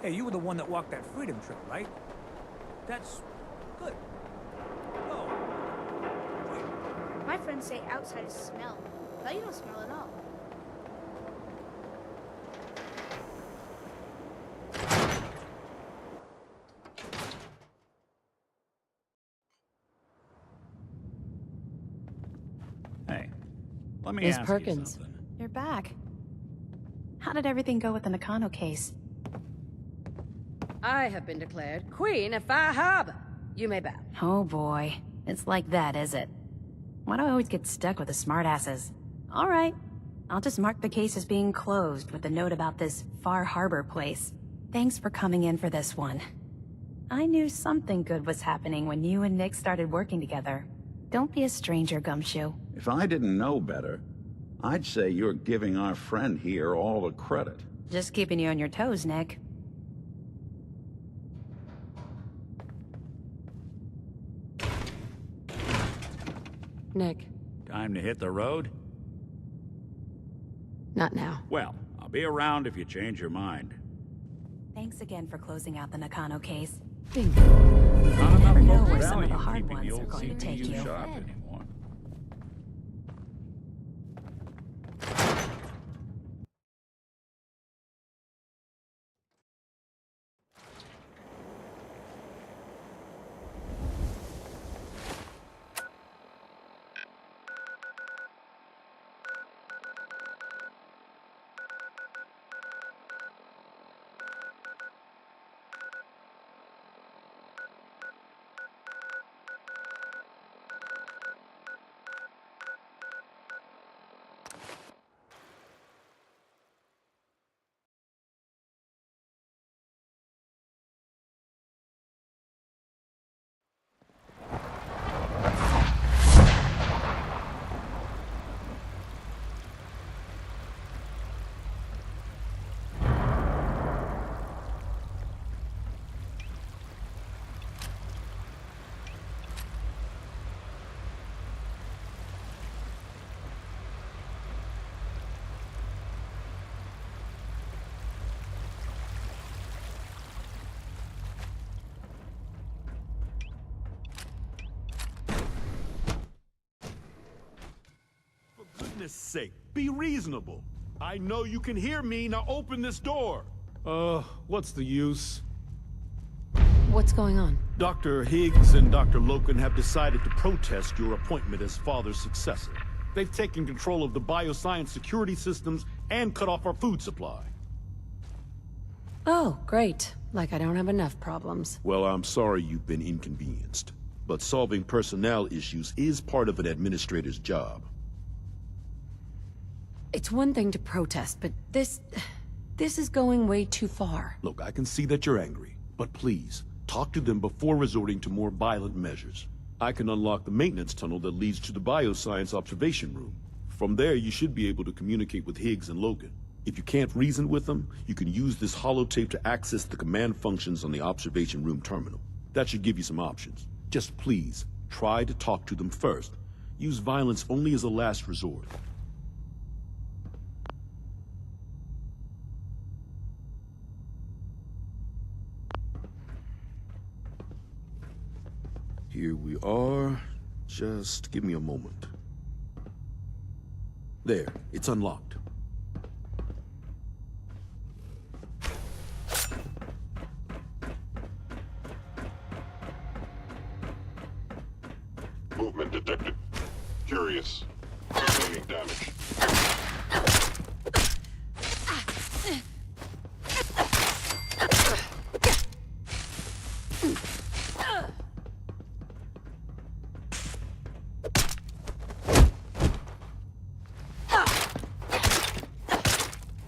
Hey, you were the one that walked that freedom trail, right? That's good. Oh, wait. My friends say outsiders smell, but you don't smell at all. Hey, let me Miss ask Perkins, you something. you're back. How did everything go with the Nakano case? I have been declared Queen of Fire Harbor. You may bow. Oh boy, it's like that, is it? Why do I always get stuck with the smartasses? Alright, I'll just mark the case as being closed with a note about this Far Harbor place. Thanks for coming in for this one. I knew something good was happening when you and Nick started working together. Don't be a stranger, Gumshoe. If I didn't know better, I'd say you're giving our friend here all the credit. Just keeping you on your toes, Nick. Nick, Time to hit the road? not now. Well, I'll be around if you change your mind. Thanks again for closing out the Nakano case. Bingo. Not enough never know local where some of value the hard keeping ones the are old going to take CPU you. sharp anymore. For goodness sake, be reasonable. I know you can hear me, now open this door. What's the use? What's going on? Dr. Higgs and Dr. Loken have decided to protest your appointment as father's successor. They've taken control of the bioscience security systems and cut off our food supply. Oh, great. Like I don't have enough problems. Well, I'm sorry you've been inconvenienced, but solving personnel issues is part of an administrator's job. It's one thing to protest, but this is going way too far. Look, I can see that you're angry, but please, talk to them before resorting to more violent measures. I can unlock the maintenance tunnel that leads to the bioscience observation room. From there, you should be able to communicate with Higgs and Logan. If you can't reason with them, you can use this holotape to access the command functions on the observation room terminal. That should give you some options. Just please, try to talk to them first. Use violence only as a last resort. Here we are. Just give me a moment. There, it's unlocked. Movement detected. Curious. Sustaining damage.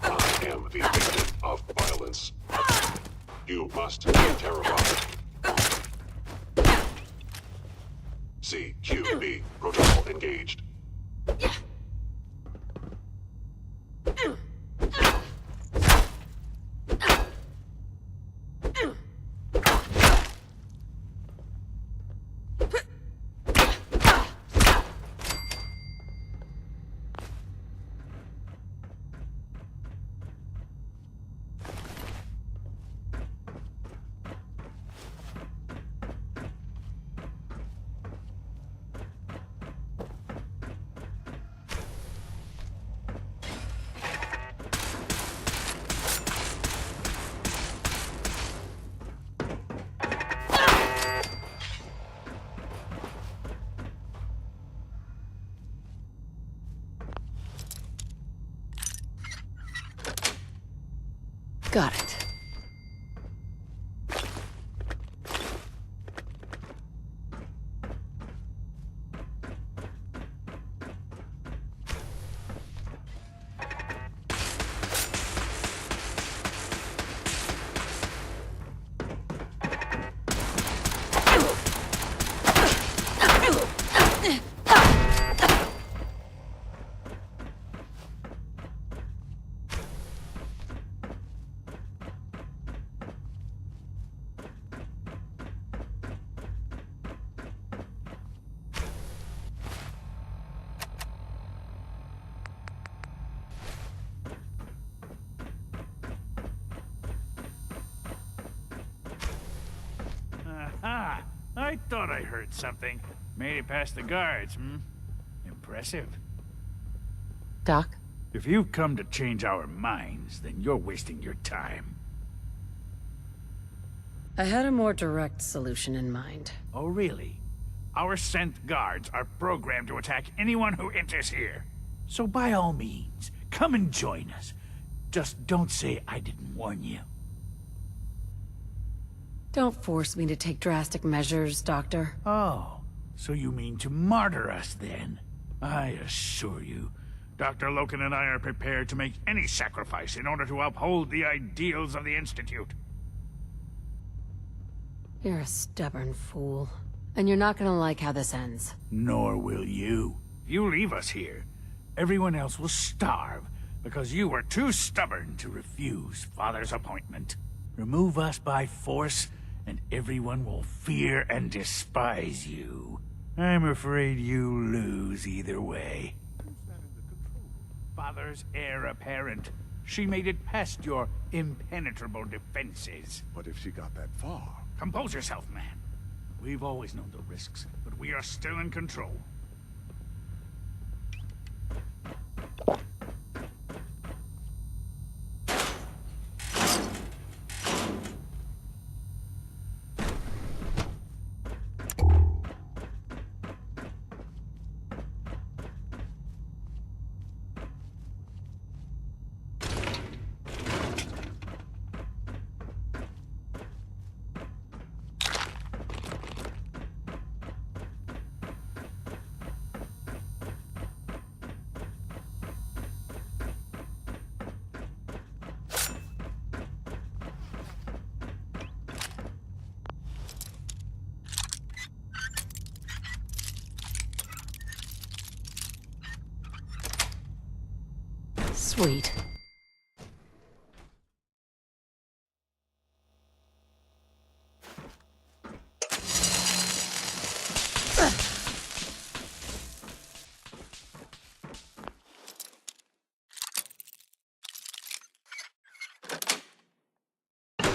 I am the victim of violence. You must be terrified. CQB. Protocol engaged. Got it. Aha! I thought I heard something. Made it past the guards, hmm? Impressive. Doc? If you've come to change our minds, then you're wasting your time. I had a more direct solution in mind. Oh, really? Our sent guards are programmed to attack anyone who enters here. So by all means, come and join us. Just don't say I didn't warn you. Don't force me to take drastic measures, Doctor. Oh, so you mean to martyr us then? I assure you, Dr. Loken and I are prepared to make any sacrifice in order to uphold the ideals of the Institute. You're a stubborn fool. And you're not gonna like how this ends. Nor will you. If you leave us here, everyone else will starve because you were too stubborn to refuse Father's appointment. Remove us by force, and everyone will fear and despise you. I'm afraid you lose either way. Father's heir apparent. She made it past your impenetrable defenses. But if she got that far... Compose yourself, man. We've always known the risks, but we are still in control. Sweet.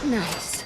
Nice.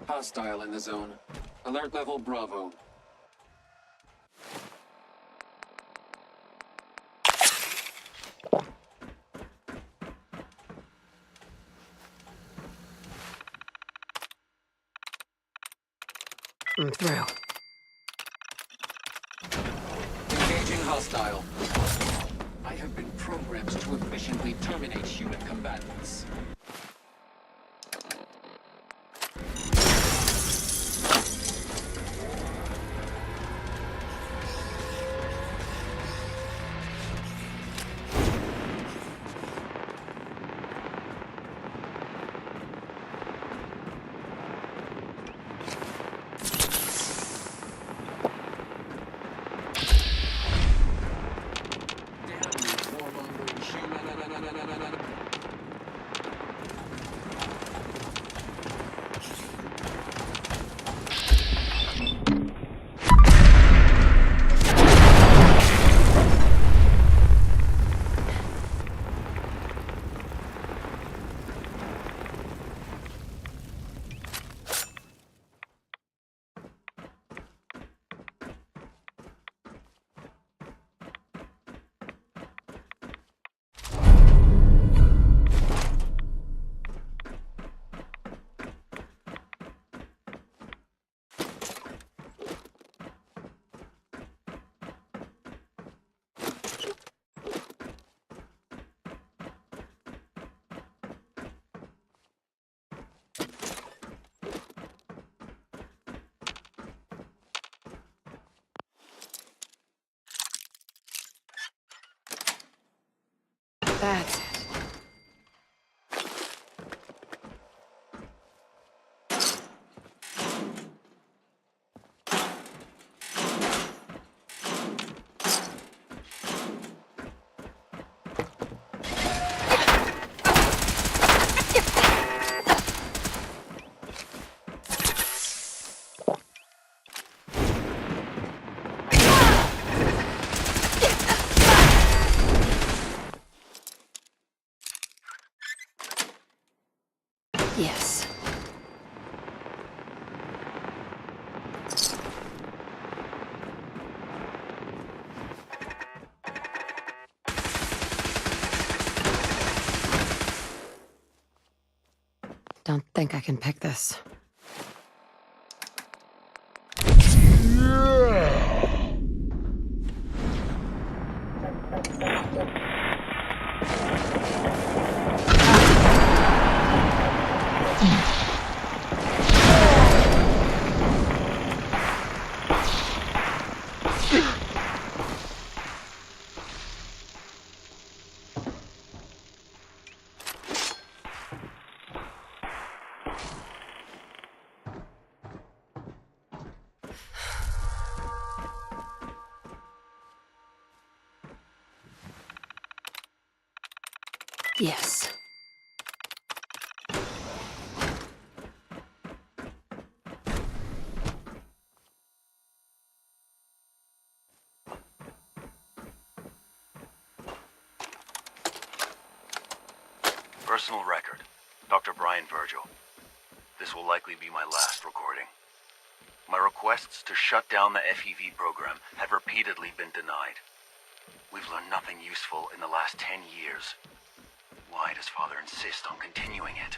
Hostile in the zone. Alert level Bravo. I'm through. Engaging hostile. I have been programmed to efficiently terminate human combatants. That's it. Yes. Don't think I can pick this. Yes. Personal record, Dr. Brian Virgil. This will likely be my last recording. My requests to shut down the FEV program have repeatedly been denied. We've learned nothing useful in the last 10 years. Why does Father insist on continuing it?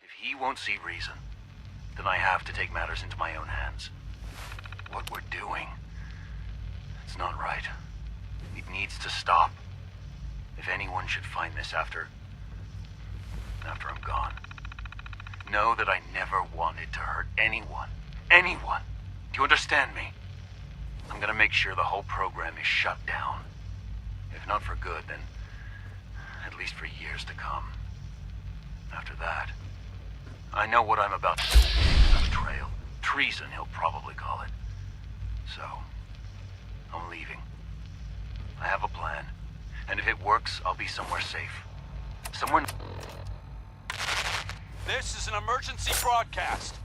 If he won't see reason, then I have to take matters into my own hands. What we're doing, it's not right. It needs to stop. If anyone should find this after I'm gone, know that I never wanted to hurt anyone. Anyone! Do you understand me? I'm gonna make sure the whole program is shut down. If not for good, then at least for years to come. After that, I know what I'm about to do is a betrayal. Treason, he'll probably call it. So, I'm leaving. I have a plan, and if it works, I'll be somewhere safe. Somewhere... This is an emergency broadcast.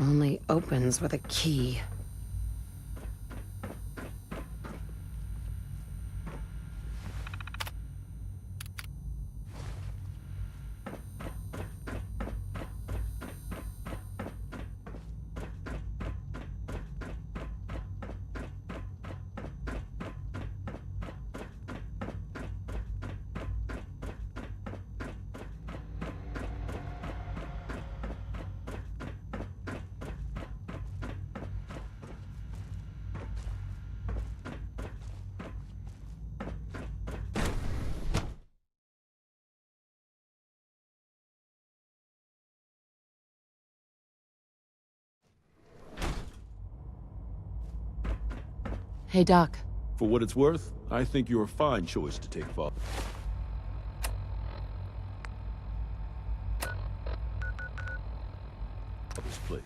Only opens with a key. Hey, Doc. For what it's worth, I think you're a fine choice to take Father. Father's place.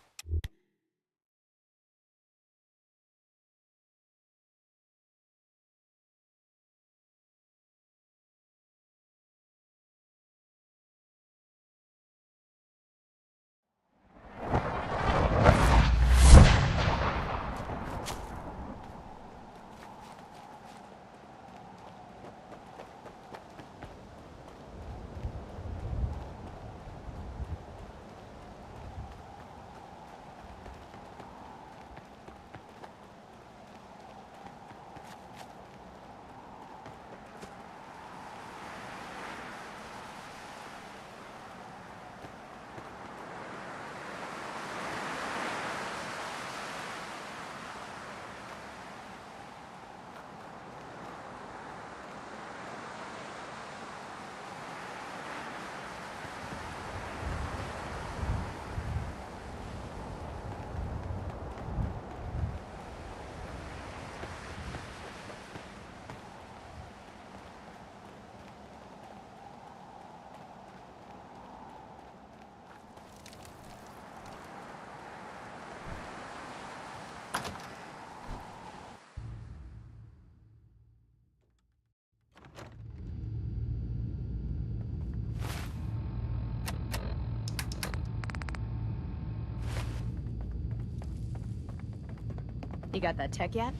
You got that tech yet?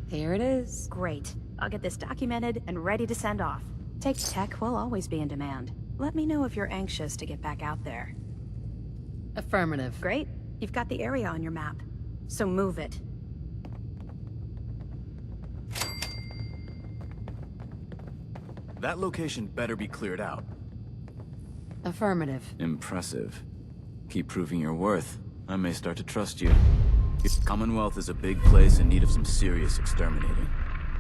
Here it is. Great. I'll get this documented and ready to send off. Take tech will always be in demand. Let me know if you're anxious to get back out there. Affirmative. Great. You've got the area on your map. So move it. That location better be cleared out. Affirmative. Impressive. Keep proving your worth. I may start to trust you. Commonwealth is a big place in need of some serious exterminating.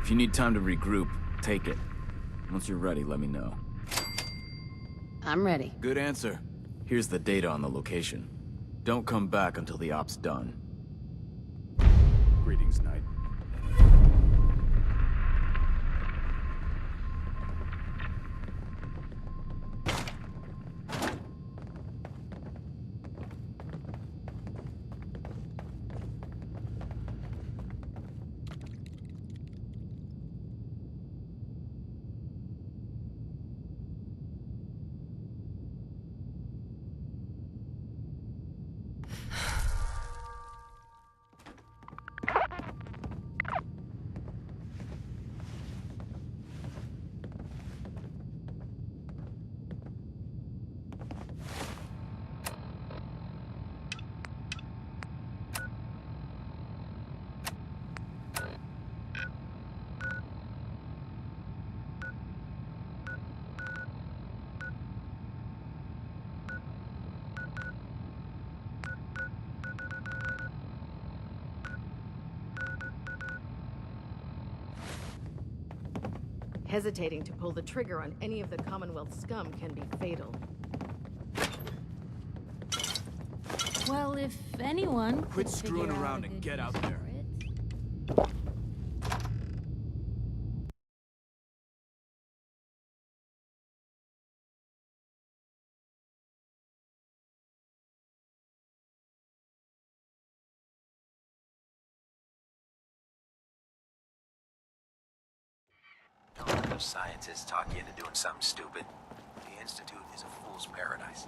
If you need time to regroup, take it. Once you're ready, let me know. I'm ready. Good answer. Here's the data on the location. Don't come back until the op's done. Greetings, Knight. Hesitating to pull the trigger on any of the Commonwealth scum can be fatal. Well, if anyone Quit screwing around and get out there. Don't let those scientists talk you into doing something stupid. The Institute is a fool's paradise.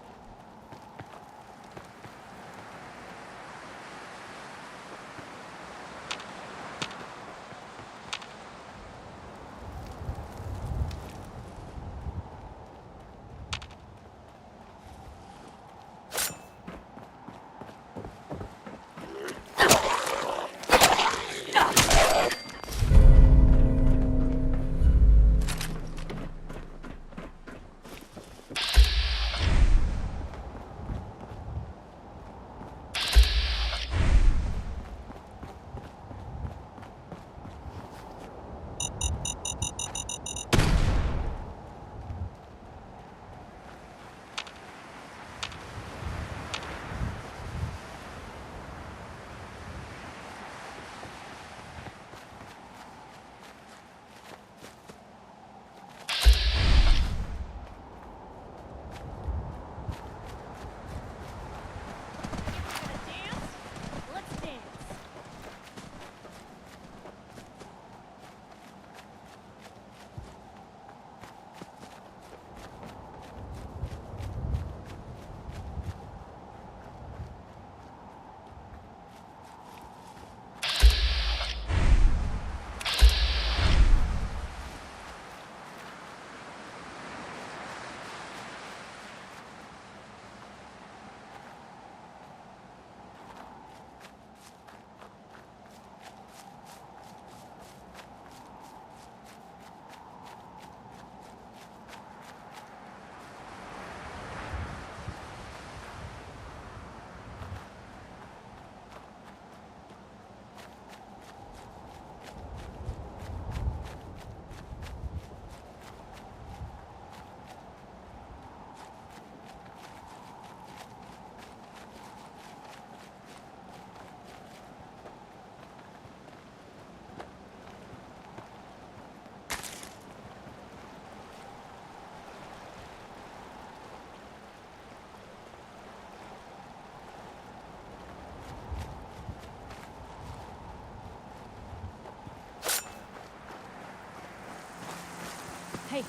Hey,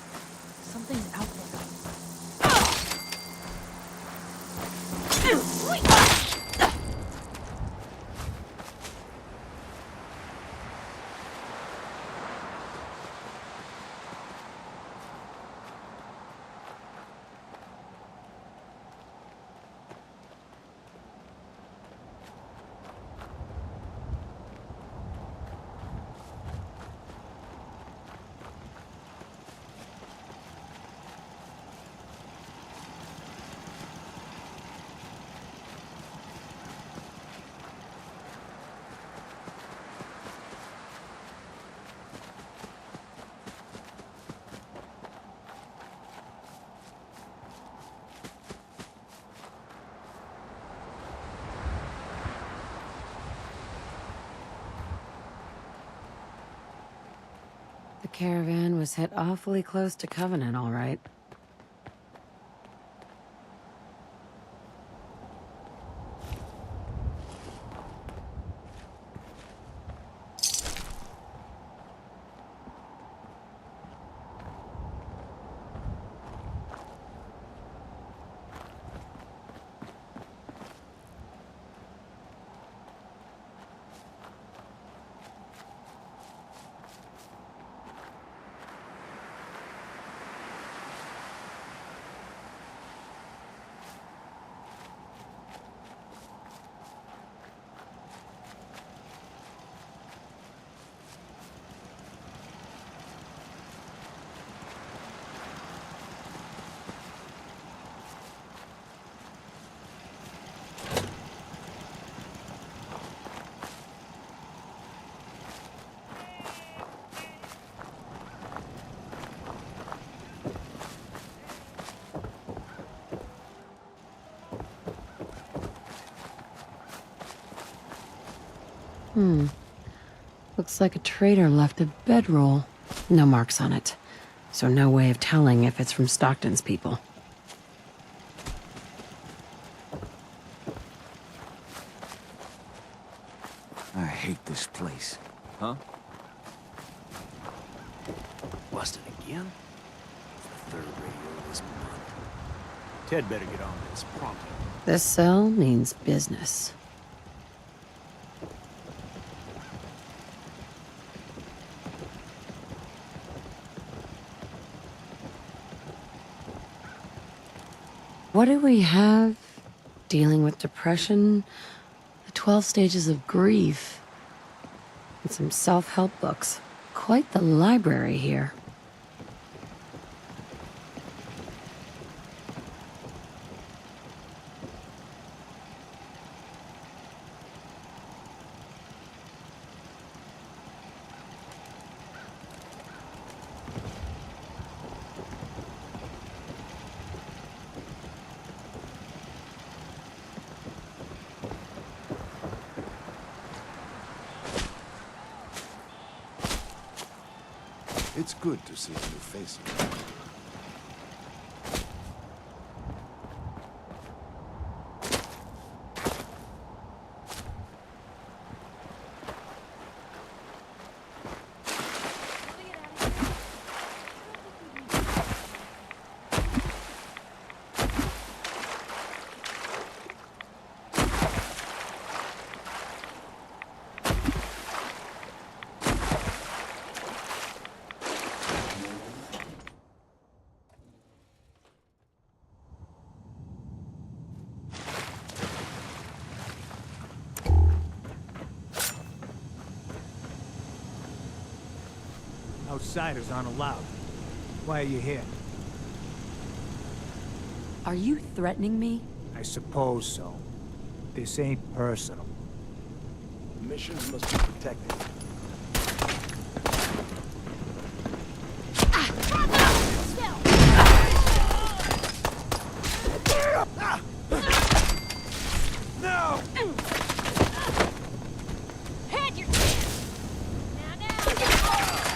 something's out there. The caravan was hit awfully close to Covenant, all right. Looks like a trader left a bedroll. No marks on it, so no way of telling if it's from Stockton's people. I hate this place. Huh? Busted again? It's the third radio this month. Ted better get on this promptly. This cell means business. What do we have? Dealing with depression, the 12 stages of grief, and some self-help books. Quite the library here. It's good to see a new face. Outsiders aren't allowed. Why are you here? Are you threatening me? I suppose so. This ain't personal. Missions must be protected. No! Head your chance! Now,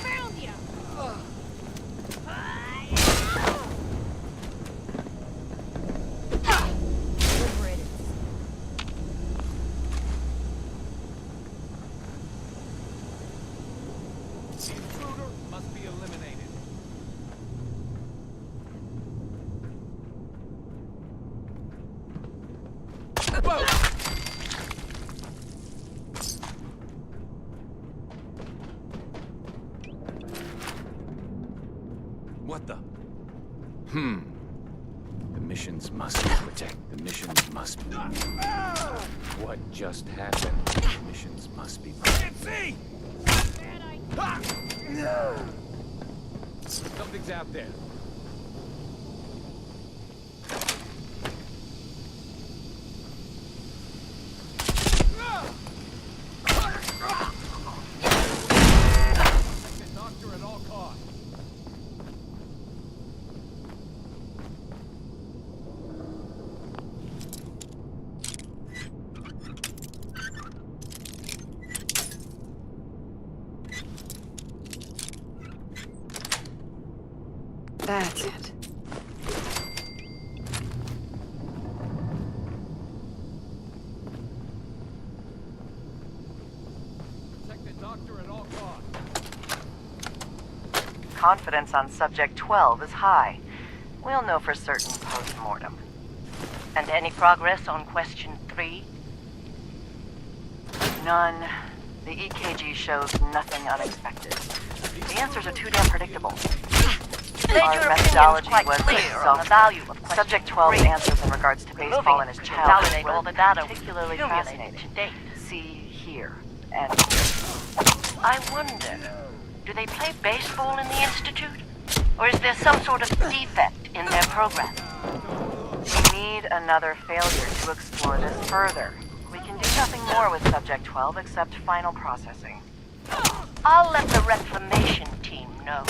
found you! What the? The missions must be protected. The missions must be... What just happened? The missions must be protected. Something's out there. Doctor at all costs. That's it. Protect the doctor at all costs. Confidence on Subject 12 is high. We'll know for certain post-mortem. And any progress on Question 3? None. The EKG shows nothing unexpected. The answers are too damn predictable. Our methodology was clear on the value of Question Subject 12's 3. answers in regards to baseball and his childhood validate were all the data particularly accumulated fascinating. to date. See here, and I wonder, do they play baseball in the Institute? Or is there some sort of defect in their program? we need another failure to explore this further. We can do nothing more with Subject 12 except final processing. I'll let the reclamation team know.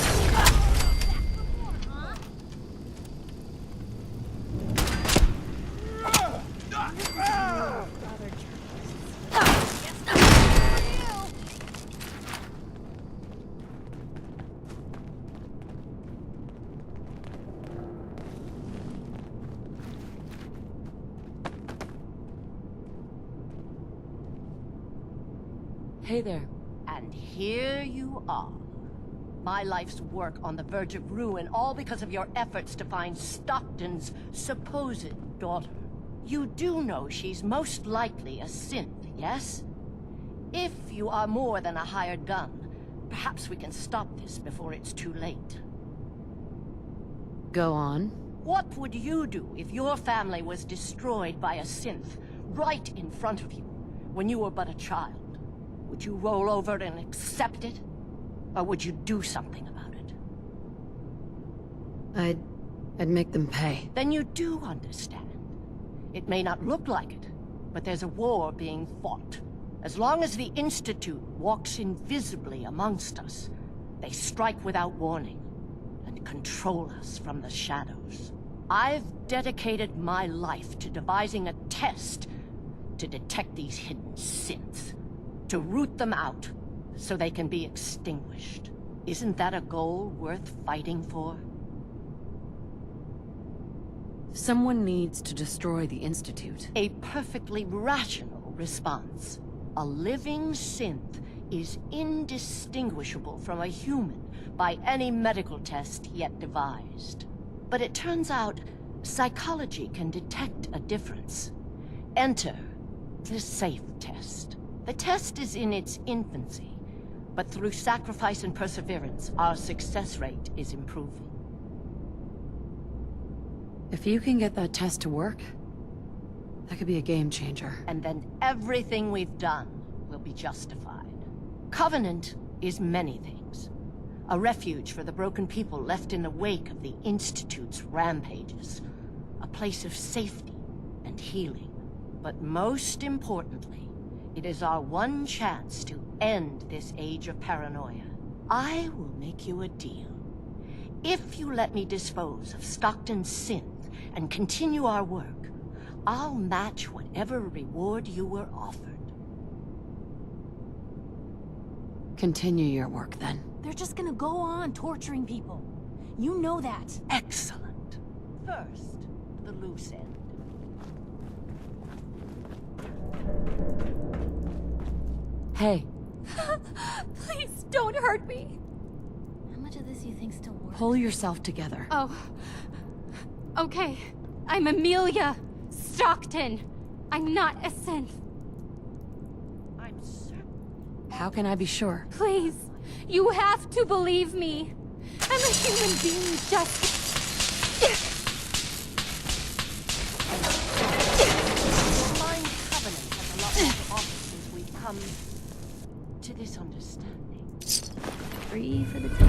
Hey there. And here you are. My life's work on the verge of ruin, all because of your efforts to find Stockton's supposed daughter. You do know she's most likely a synth, yes? If you are more than a hired gun, perhaps we can stop this before it's too late. Go on. What would you do if your family was destroyed by a synth right in front of you when you were but a child? Would you roll over and accept it? Or would you do something about it? I'd make them pay. Then you do understand. It may not look like it, but there's a war being fought. As long as the Institute walks invisibly amongst us, they strike without warning and control us from the shadows. I've dedicated my life to devising a test to detect these hidden synths, to root them out so they can be extinguished. Isn't that a goal worth fighting for? Someone needs to destroy the Institute. A perfectly rational response. A living synth is indistinguishable from a human by any medical test yet devised. But it turns out psychology can detect a difference. Enter the SAFE test. The test is in its infancy, but through sacrifice and perseverance, our success rate is improving. If you can get that test to work, that could be a game changer. And then everything we've done will be justified. Covenant is many things. A refuge for the broken people left in the wake of the Institute's rampages. A place of safety and healing. But most importantly, it is our one chance to end this age of paranoia. I will make you a deal. If you let me dispose of Stockton's synth and continue our work, I'll match whatever reward you were offered. Continue your work, then. They're just gonna go on torturing people. You know that. Excellent. First, the loose end. Hey. Please don't hurt me. How much of this you think still works? Pull yourself together. Oh. Okay. I'm Amelia Stockton. I'm not a synth. How can I be sure? Please. You have to believe me. I'm a human being, just... Your mind covenant has a lot more to offer since we've come to this understanding. Free for the taking.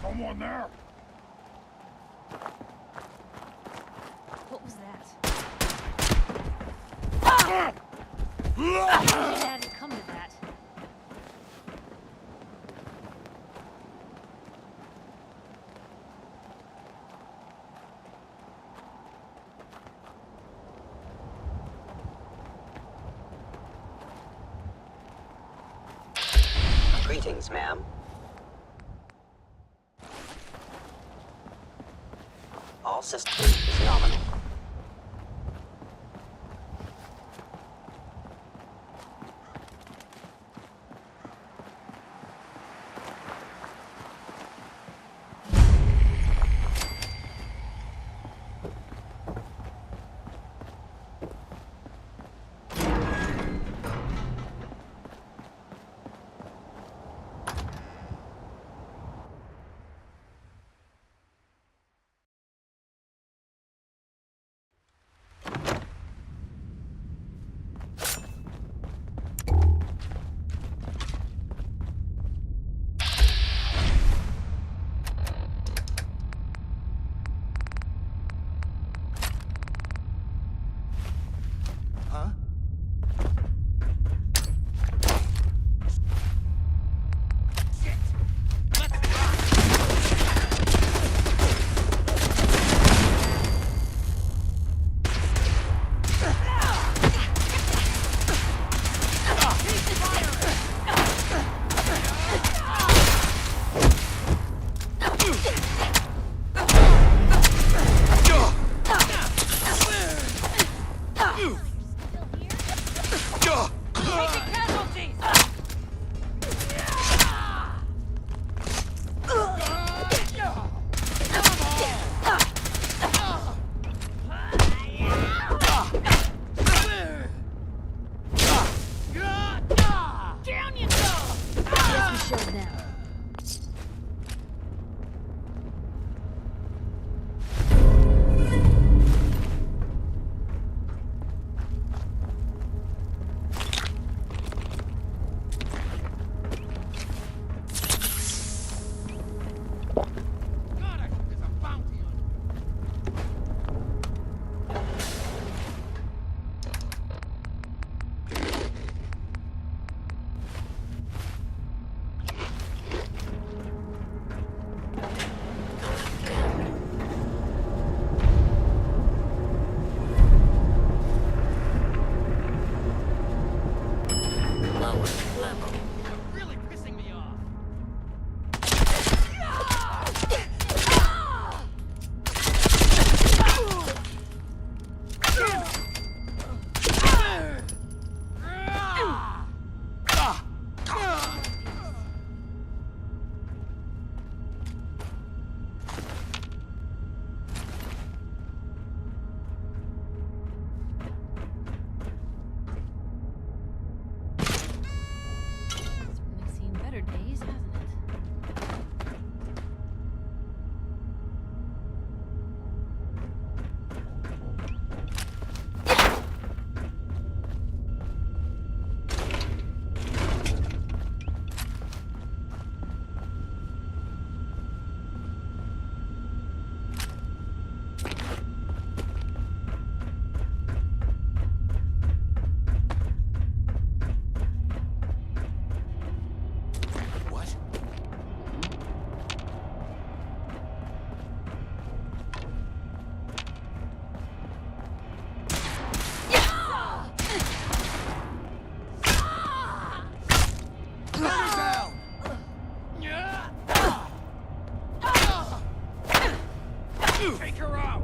Someone there? What was that? It hadn't come to that. Greetings, ma'am. All systems nominal. Take her out!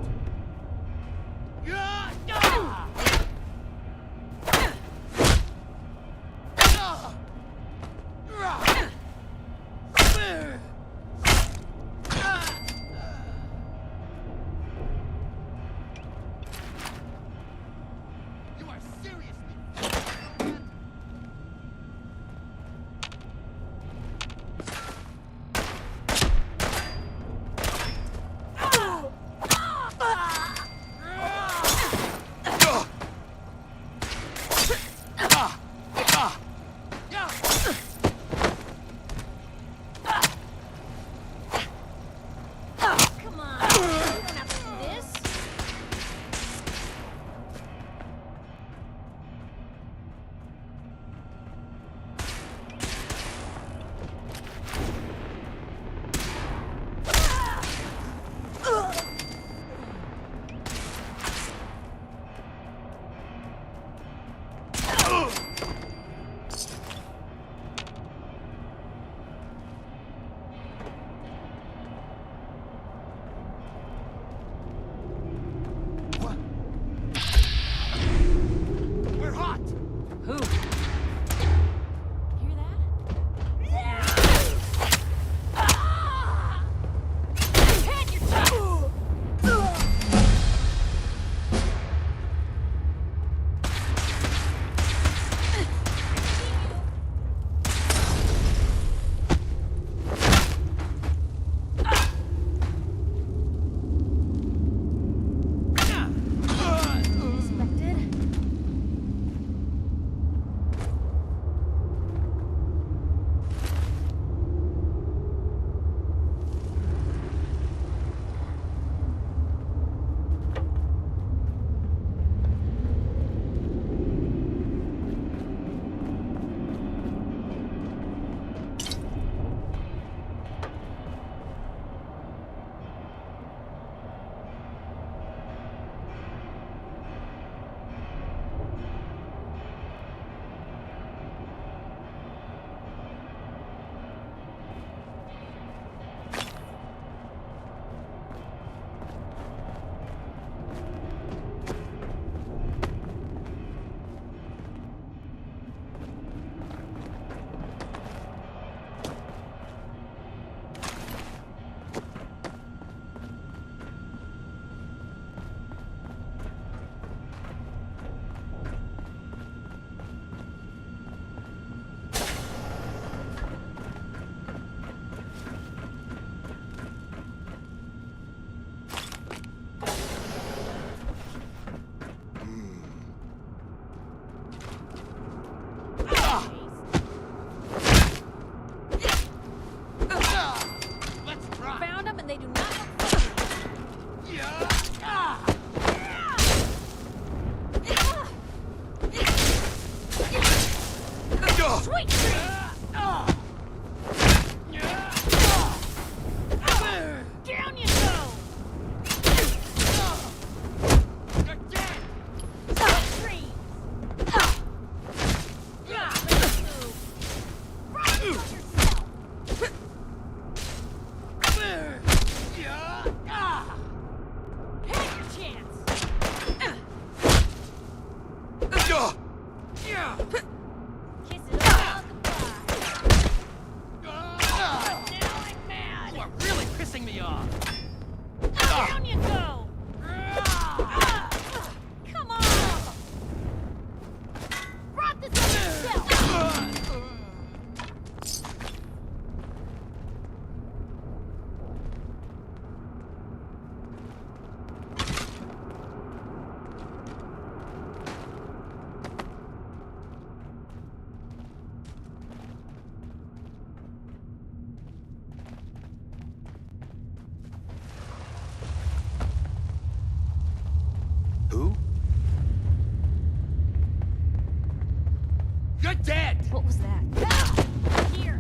You're dead! What was that? Here!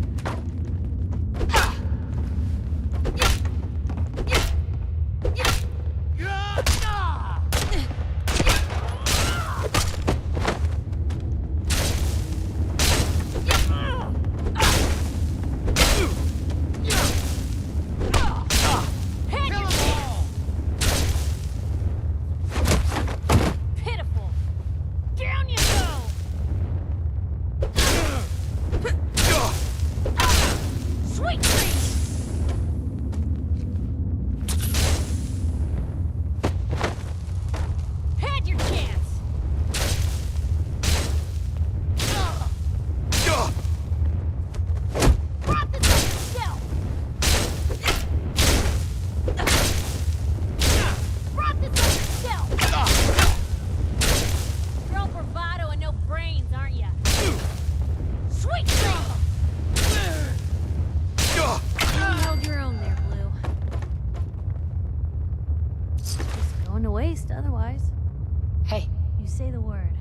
Going to waste otherwise. Hey. You say the word.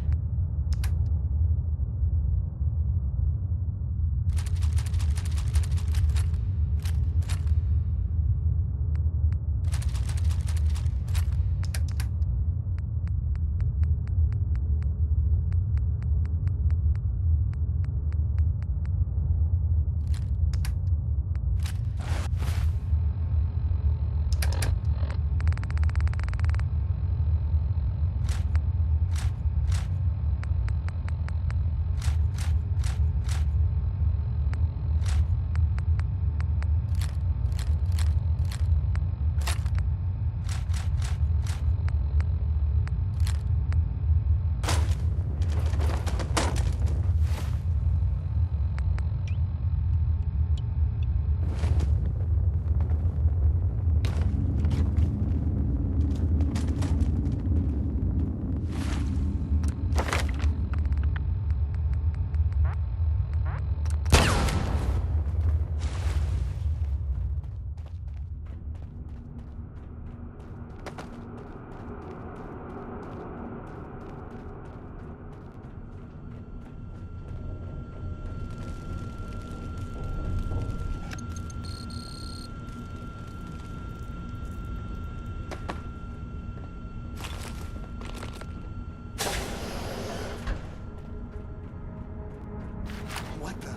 What the?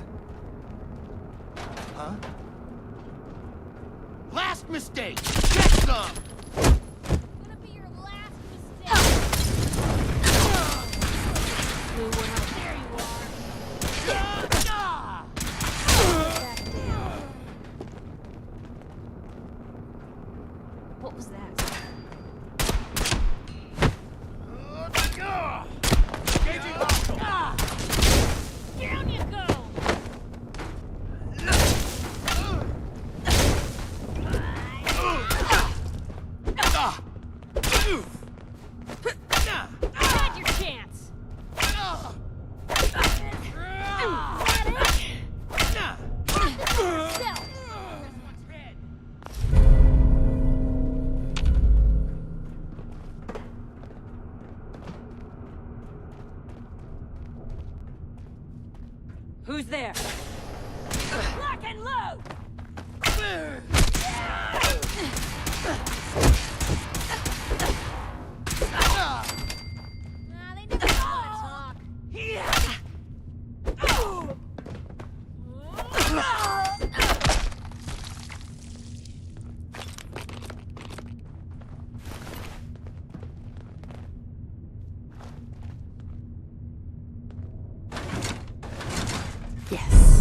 Huh? Last mistake! Get some! Gonna be your last mistake. Blue one out. There you are. What was that? Down you go! Had your chance! Who's there? Lock and load! They never want to talk. Yes.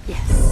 Yes.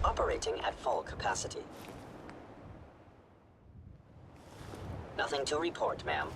Operating at full capacity. Nothing to report, ma'am.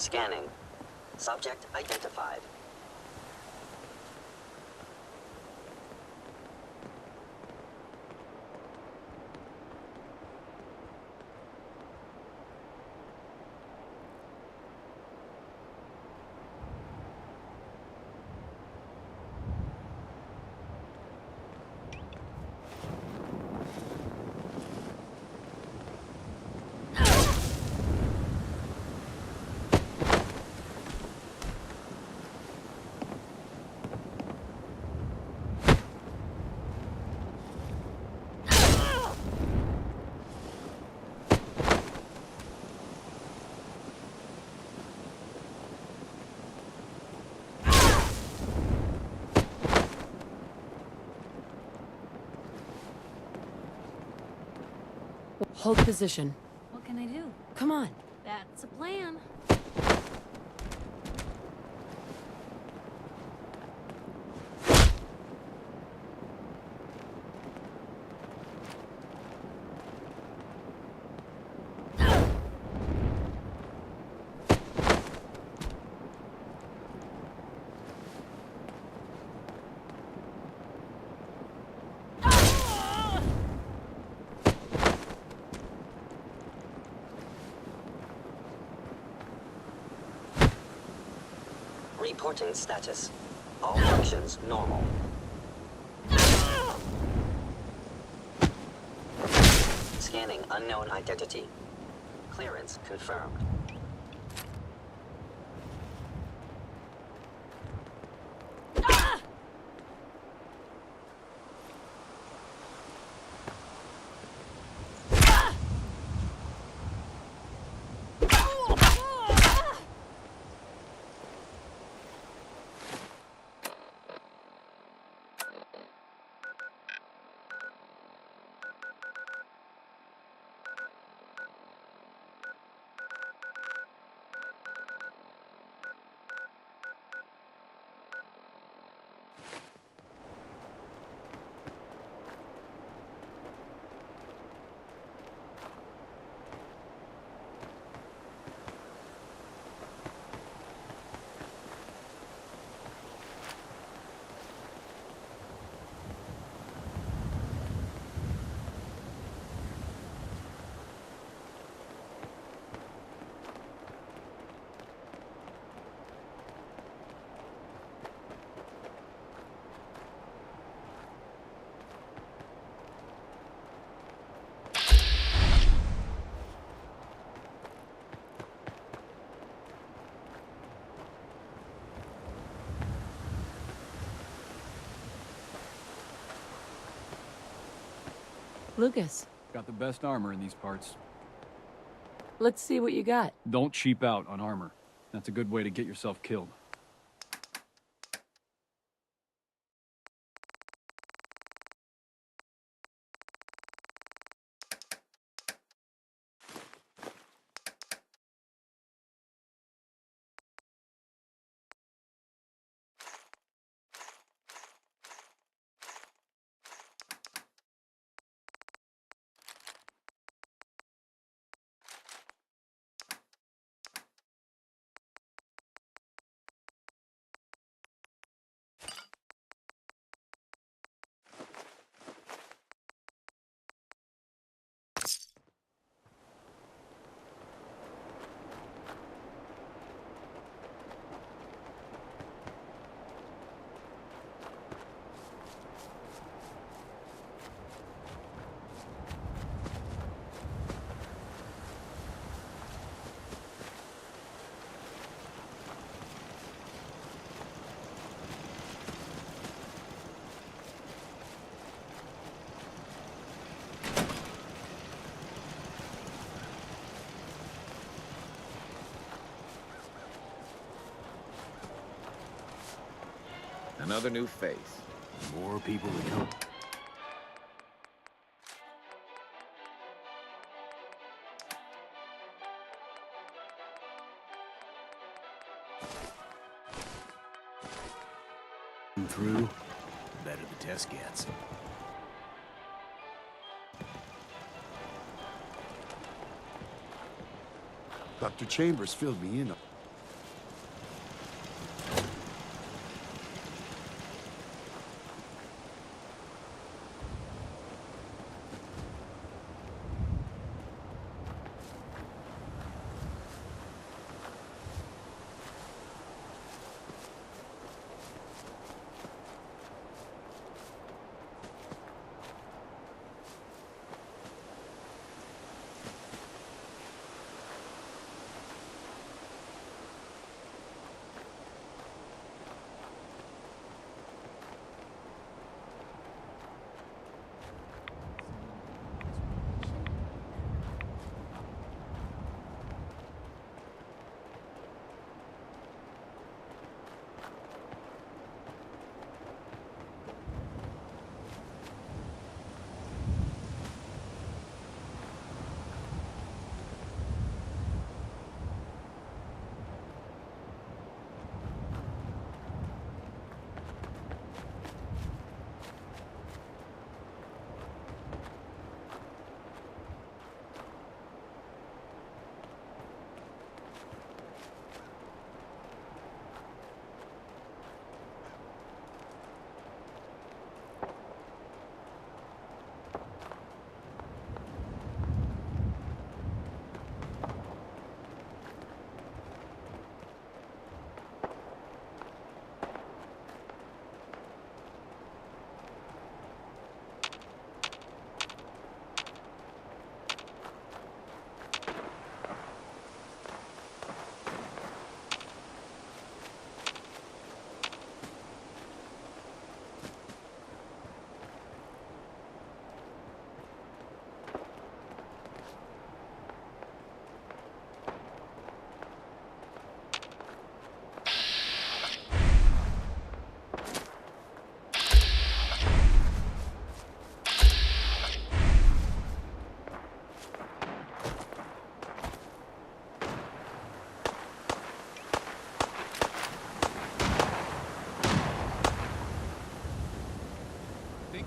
Scanning. Subject identified. Hold position. What can I do? Come on. That's a plan. Reporting status. All functions normal. Scanning unknown identity. Clearance confirmed. Lucas, Got the best armor in these parts. let's see what you got. Don't cheap out on armor. That's a good way to get yourself killed. Another new face. More people to come. Through, the better the test gets. Dr. Chambers filled me in.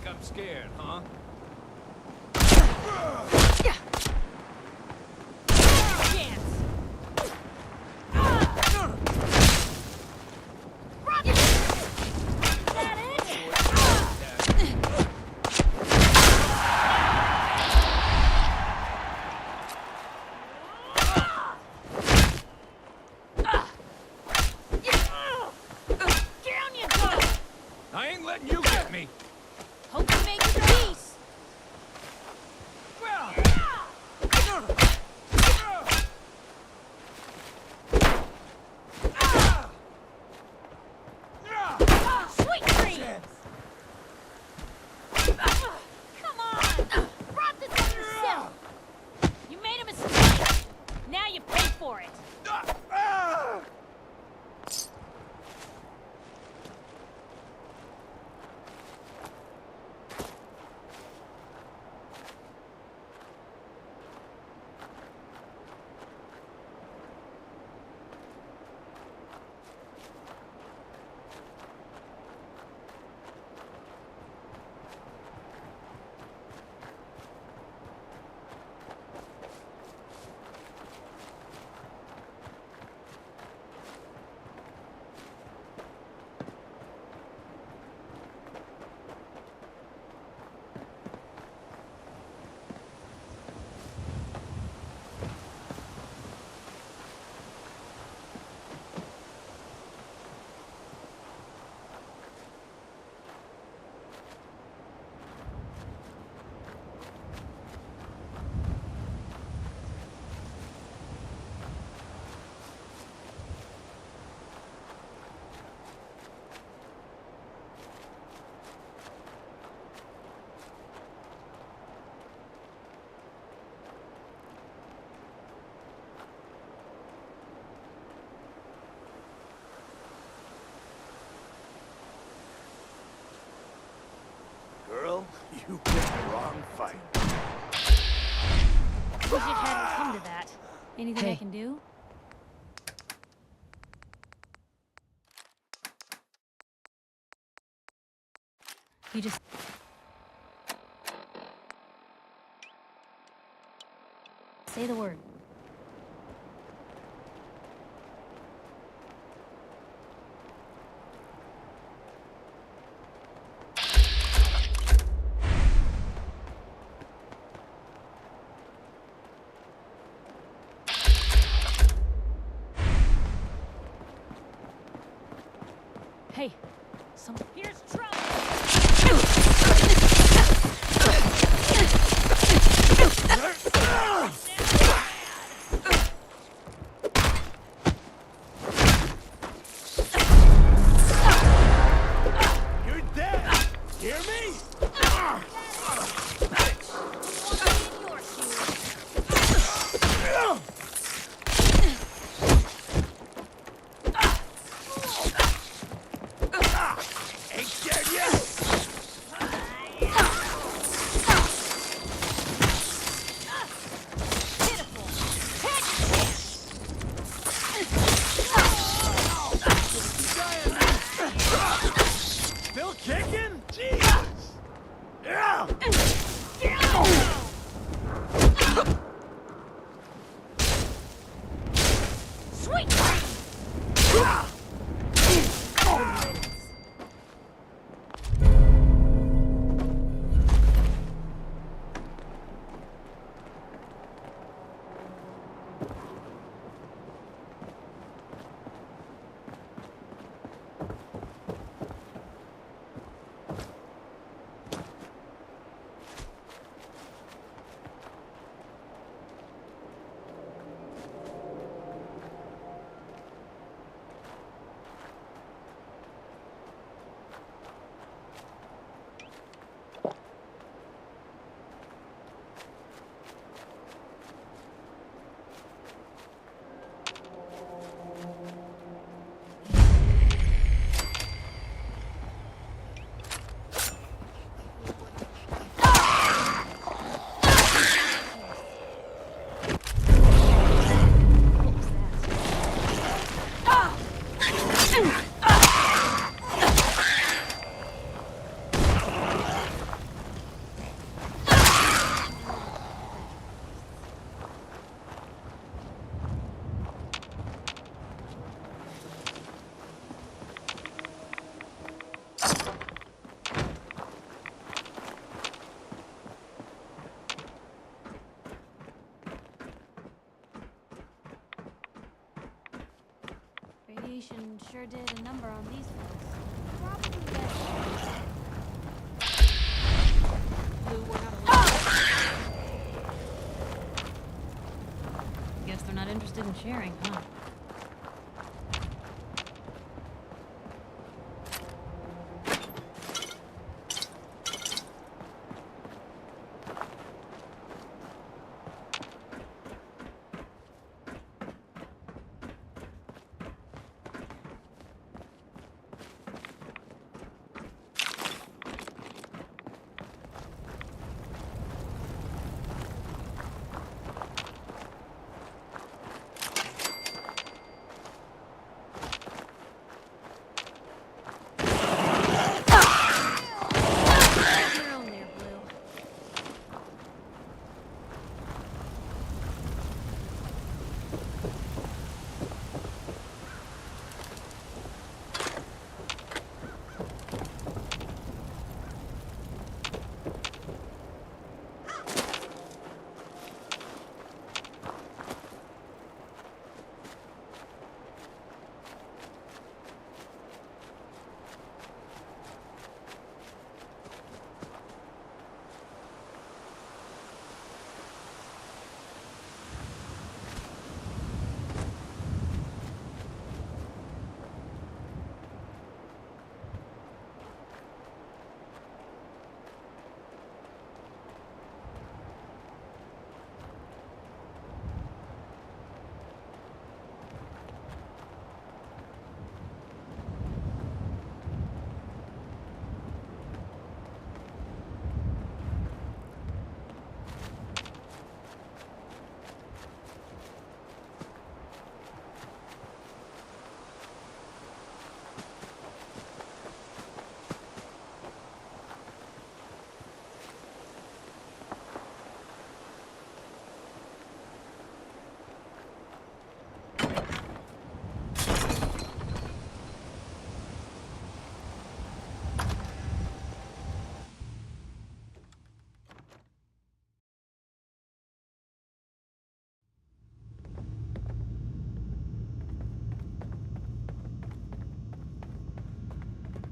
I'm scared, huh? I ain't letting you get me! Hope you make your peace. Sweet dreams! Come on! Brought this on yourself! You made a mistake! Now you pay for it! Girl, you picked the wrong fight. Wish it hadn't come to that. Anything I can do? You just... say the word. Hey, here's trouble! You're dead! Hear me? Ain't dead yet! Still kicking? Jesus! Yeah! Sweet! situation sure did a number on these folks. Probably best. Blue, we're not alone. Guess they're not interested in sharing, huh?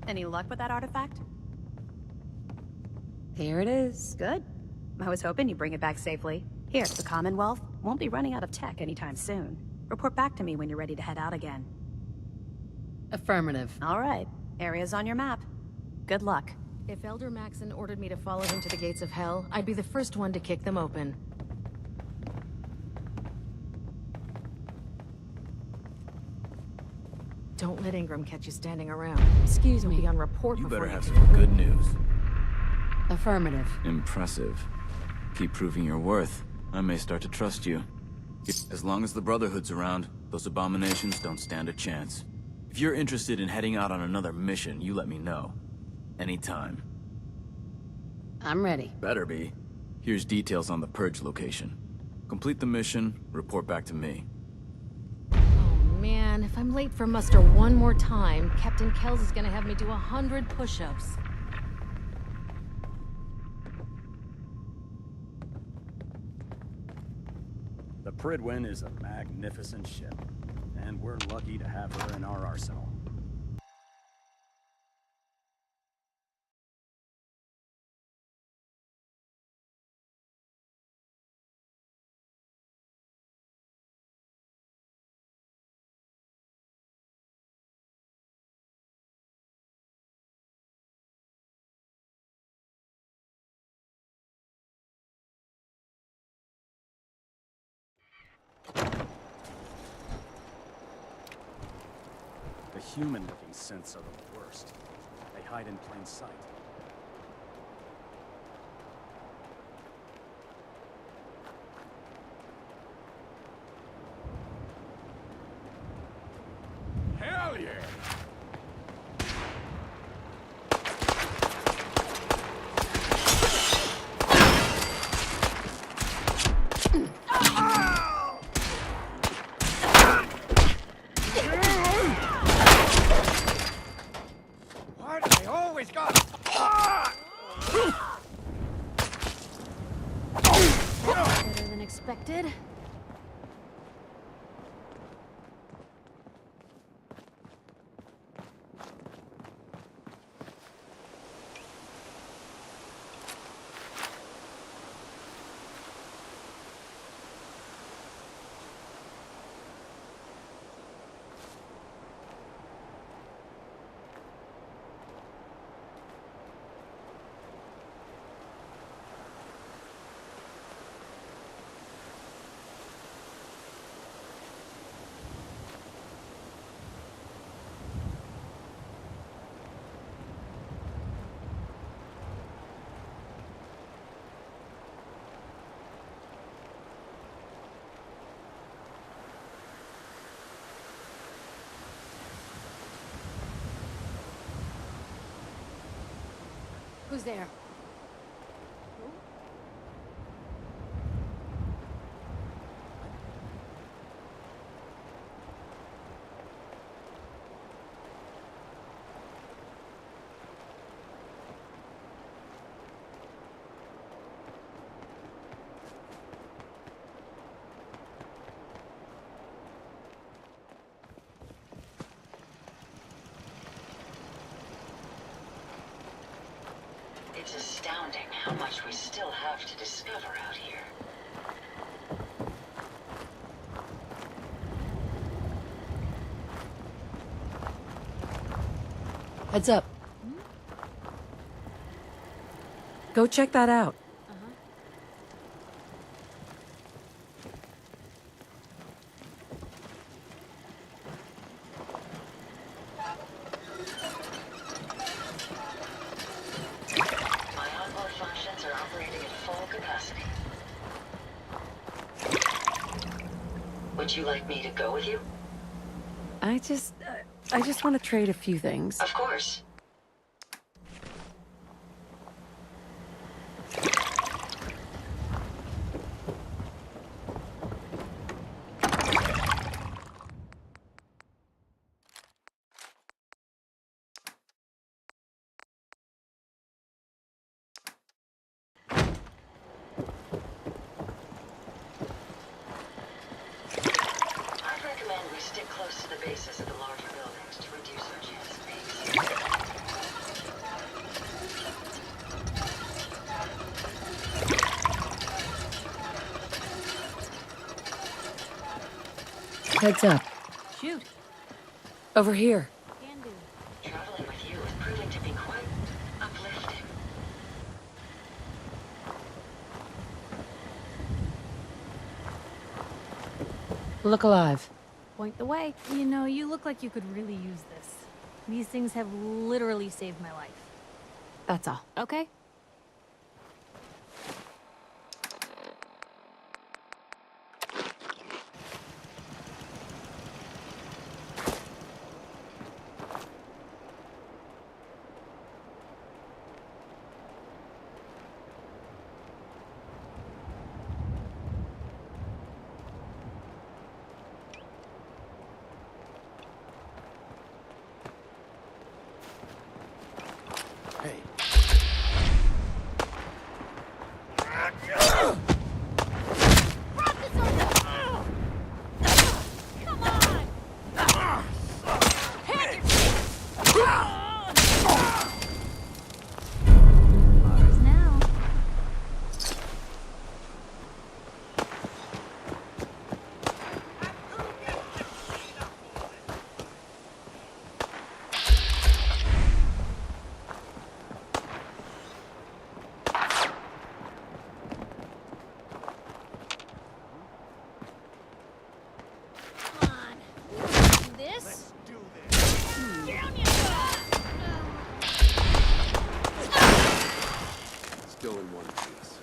Any luck with that artifact? Here it is. Good. I was hoping you'd bring it back safely. Here, the Commonwealth won't be running out of tech anytime soon. Report back to me when you're ready to head out again. Affirmative. All right. Area's on your map. Good luck. If Elder Maxon ordered me to follow him to the gates of hell, I'd be the first one to kick them open. Don't let Ingram catch you standing around. Excuse You'll me. be on report You before better you have can some leave. good news. Affirmative. Impressive. Keep proving your worth. I may start to trust you. As long as the Brotherhood's around, those abominations don't stand a chance. If you're interested in heading out on another mission, you let me know. Anytime. I'm ready. Better be. Here's details on the Purge location. Complete the mission, report back to me. Oh man, if I'm late for muster one more time, Captain Kells is gonna have me do 100 push-ups. The Pridwin is a magnificent ship, and we're lucky to have her in our arsenal. The human-looking synths are the worst. They hide in plain sight. Hell yeah! Why do they always got Who's there? It's astounding how much we still have to discover out here. Heads up. Go check that out. My onboard functions are operating at full capacity. Would you like me to go with you? I just want to trade a few things. Of course. I'd recommend we stick close to the bases of the larger buildings to reduce our chance of being seen. Heads up. Shoot. Over here. Can do. Traveling with you is proving to be quite uplifting. Look alive. Point the way. You know, you look like you could really use this. These things have literally saved my life. That's all. Okay? Hey. Ours now. Come on. This? Down you go. Still in one piece.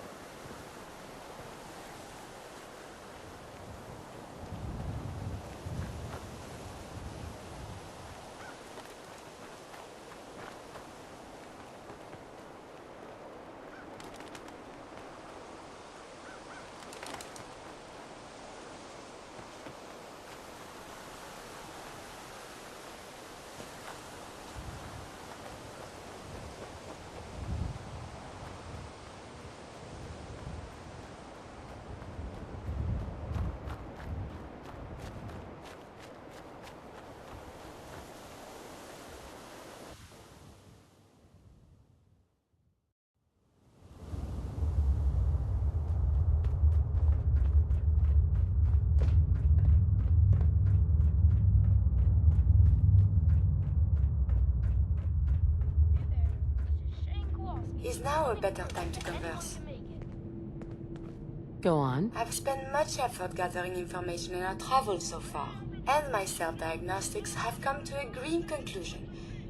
Is now a better time to converse? Go on. I've spent much effort gathering information in our travels so far, and my self-diagnostics have come to a green conclusion.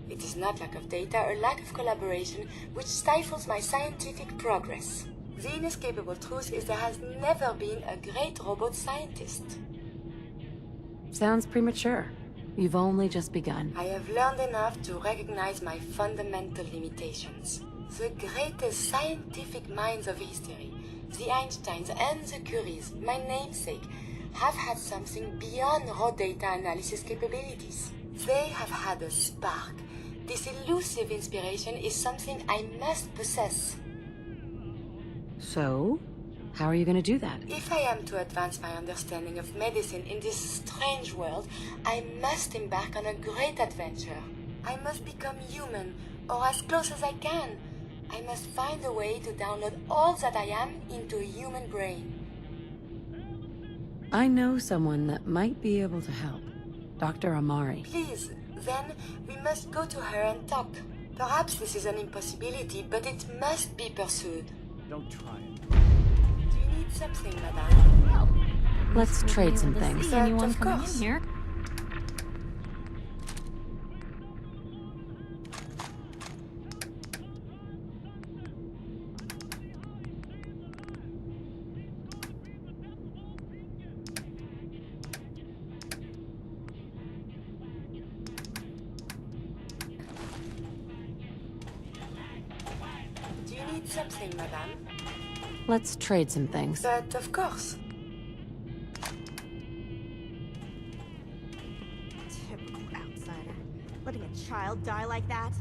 It is not lack of data or lack of collaboration which stifles my scientific progress. The inescapable truth is there has never been a great robot scientist. Sounds premature. You've only just begun. I have learned enough to recognize my fundamental limitations. The greatest scientific minds of history, the Einsteins and the Curies, my namesake, have had something beyond raw data analysis capabilities. They have had a spark. This elusive inspiration is something I must possess. So, how are you gonna do that? If I am to advance my understanding of medicine in this strange world, I must embark on a great adventure. I must become human, or as close as I can. I must find a way to download all that I am into a human brain. I know someone that might be able to help. Dr. Amari. Please, then, we must go to her and talk. Perhaps this is an impossibility, but it must be pursued. Don't try it. Do you need something, madame? Let's trade some things. See anyone of coming in course. here? Do you need something, madame? Let's trade some things. But of course. Typical outsider. Letting a child die like that?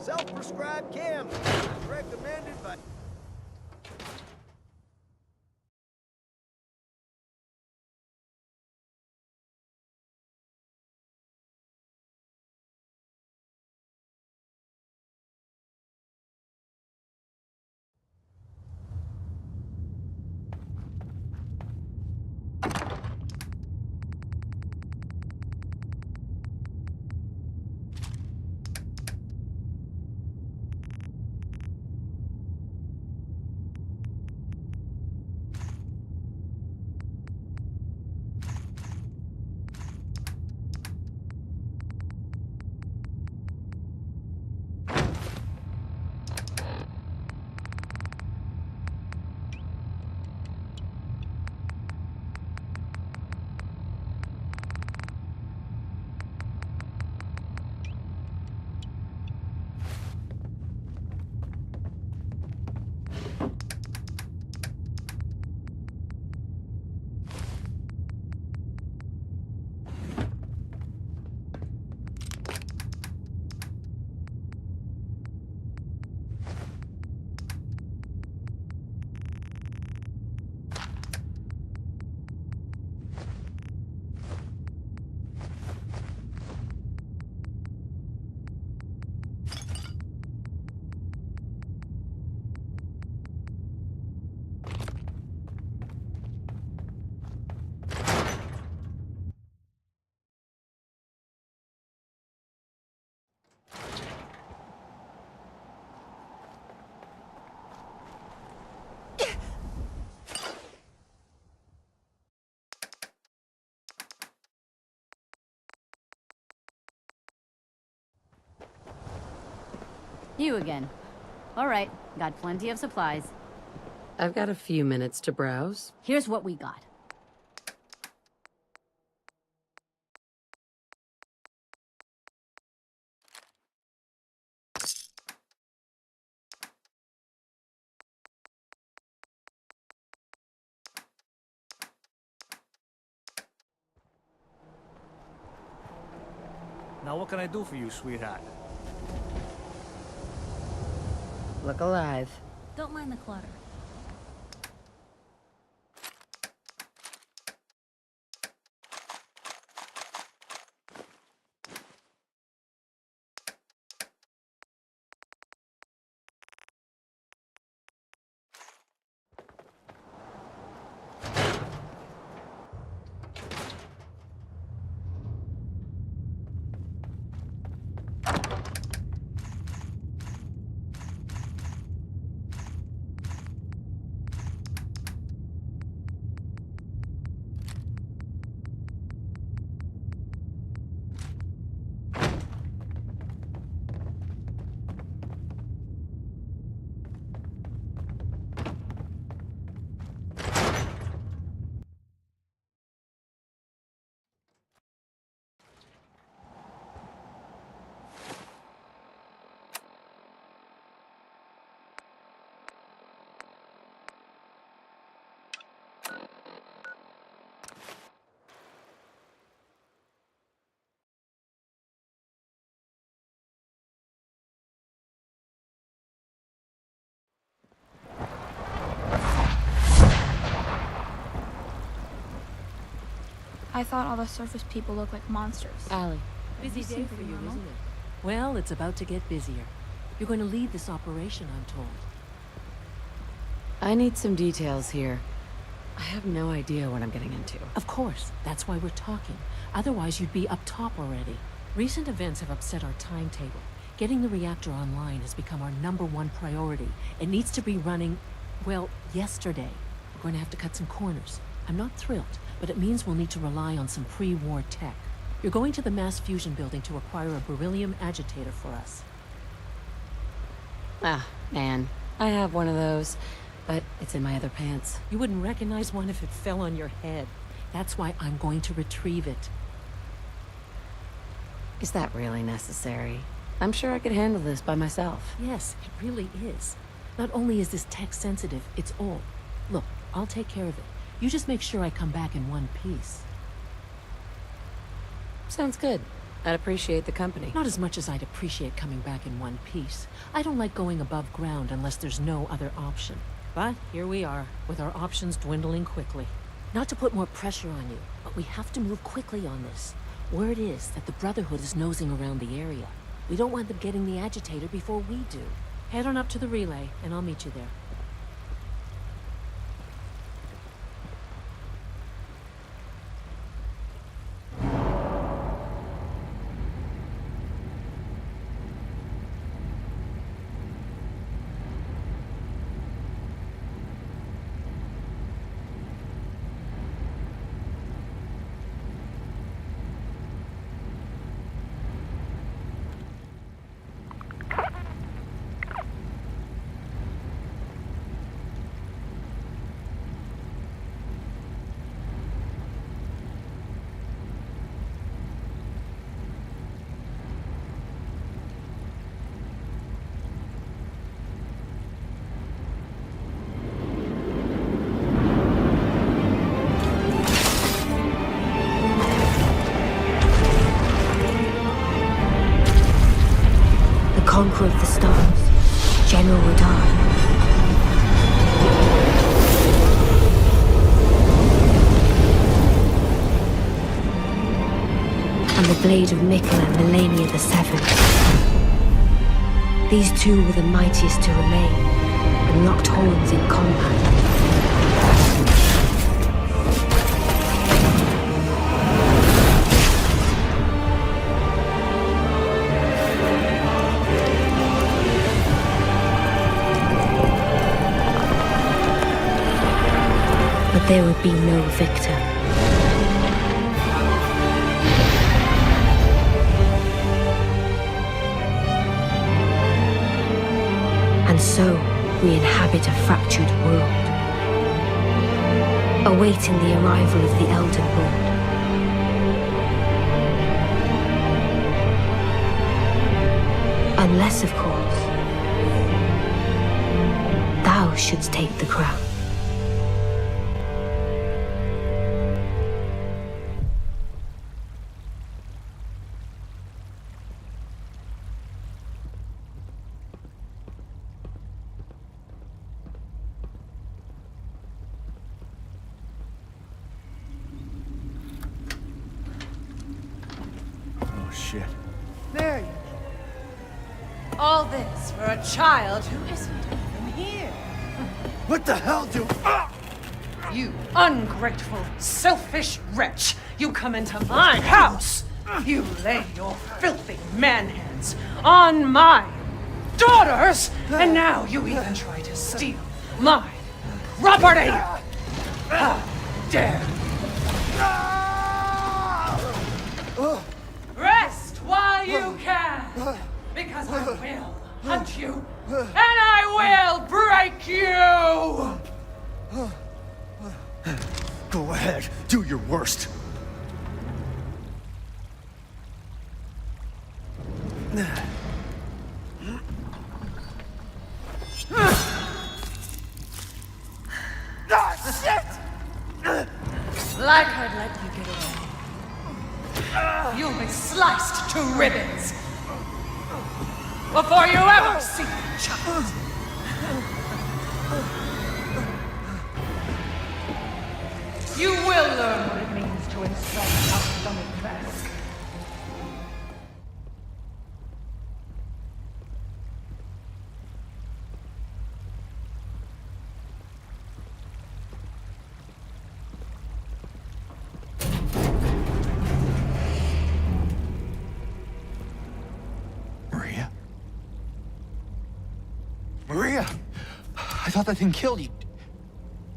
Self-prescribed chem. Recommended by... You again. All right, got plenty of supplies. I've got a few minutes to browse. Here's what we got. Now what can I do for you, sweetheart? Look alive. Don't mind the clutter. I thought all the surface people looked like monsters. Allie. Busy day for you, isn't it? Well, it's about to get busier. You're going to lead this operation, I'm told. I need some details here. I have no idea what I'm getting into. Of course. That's why we're talking. Otherwise, you'd be up top already. Recent events have upset our timetable. Getting the reactor online has become our #1 priority. It needs to be running, well, yesterday. We're going to have to cut some corners. I'm not thrilled, but it means we'll need to rely on some pre-war tech. You're going to the mass fusion building to acquire a beryllium agitator for us. Ah, man. I have one of those, but it's in my other pants. You wouldn't recognize one if it fell on your head. That's why I'm going to retrieve it. Is that really necessary? I'm sure I could handle this by myself. Yes, it really is. Not only is this tech sensitive, it's old. Look, I'll take care of it. You just make sure I come back in one piece. Sounds good. I'd appreciate the company. Not as much as I'd appreciate coming back in one piece. I don't like going above ground unless there's no other option. But here we are, with our options dwindling quickly. Not to put more pressure on you, but we have to move quickly on this. Word is that the Brotherhood is nosing around the area. We don't want them getting the agitator before we do. Head on up to the relay, and I'll meet you there. Conqueror of the Stars, General Radar. And the blade of Mikkel and Melania the Seventh. These two were the mightiest to remain, and locked horns in combat. But there would be no victor. so, we inhabit a fractured world, awaiting the arrival of the Elden Lord. Unless, of course, thou shouldst take the crown. Oh, shit. There you go. All this for a child who isn't even here. What the hell do... You ungrateful, selfish wretch! You come into my house! You lay your filthy man-hands on my daughters! And now you even try to steal my property! How dare you! Rest while you can! Because I will hunt you! And I will break you! Go ahead. Do your worst. Like I'd let you get away. You'll be sliced to ribbons before you ever see your child. You will learn what it means to insult our stomach mask. Maria? Maria! I thought that thing killed you.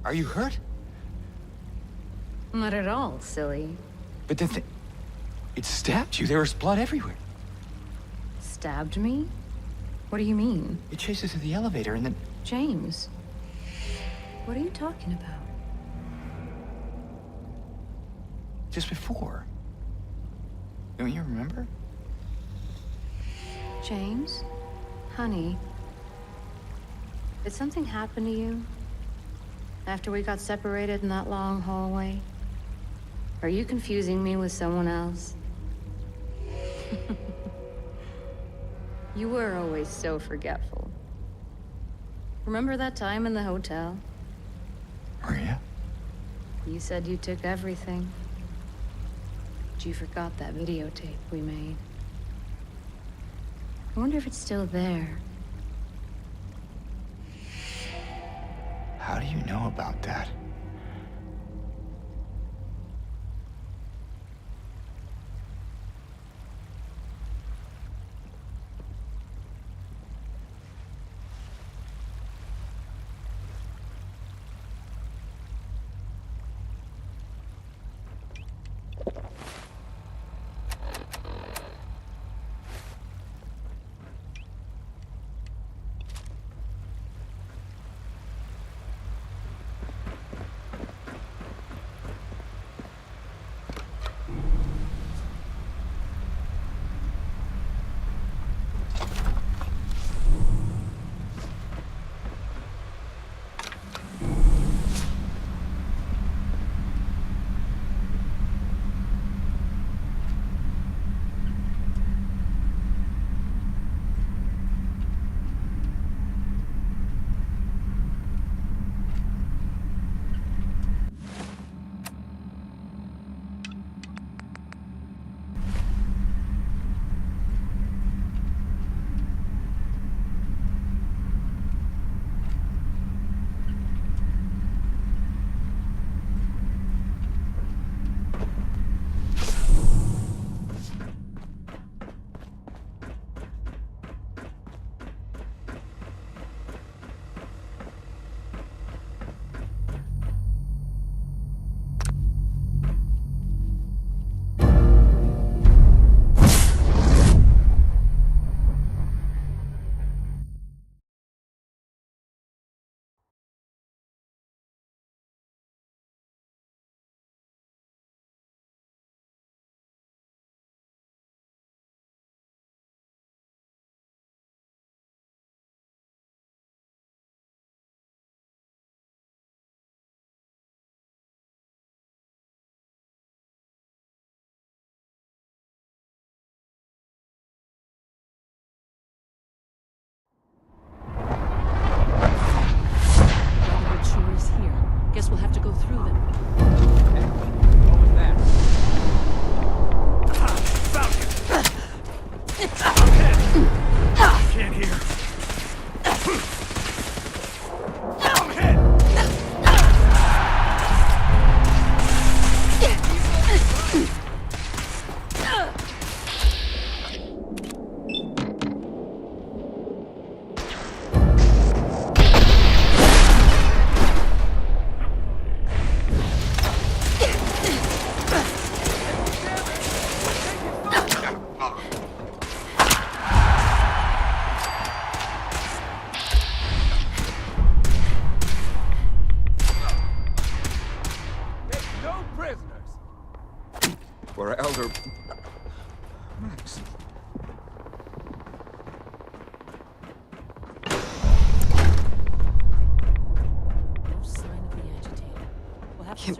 Are you hurt? Not at all, silly. But the thing... It stabbed you. There was blood everywhere. Stabbed me? What do you mean? It chased us to the elevator and then... James, what are you talking about? Just before. Don't you remember? James? Honey? Did something happen to you? After we got separated in that long hallway? Are you confusing me with someone else? You were always so forgetful. Remember that time in the hotel? Maria? You said you took everything. But you forgot that videotape we made. I wonder if it's still there. How do you know about that?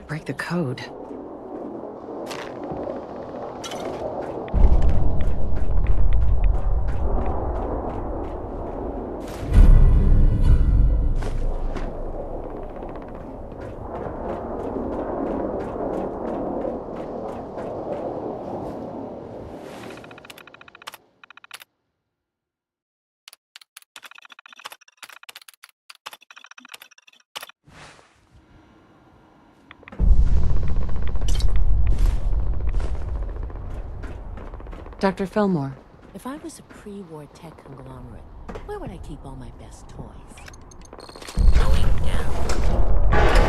break the code. Dr. Fillmore. If I was a pre-war tech conglomerate, where would I keep all my best toys? Going down.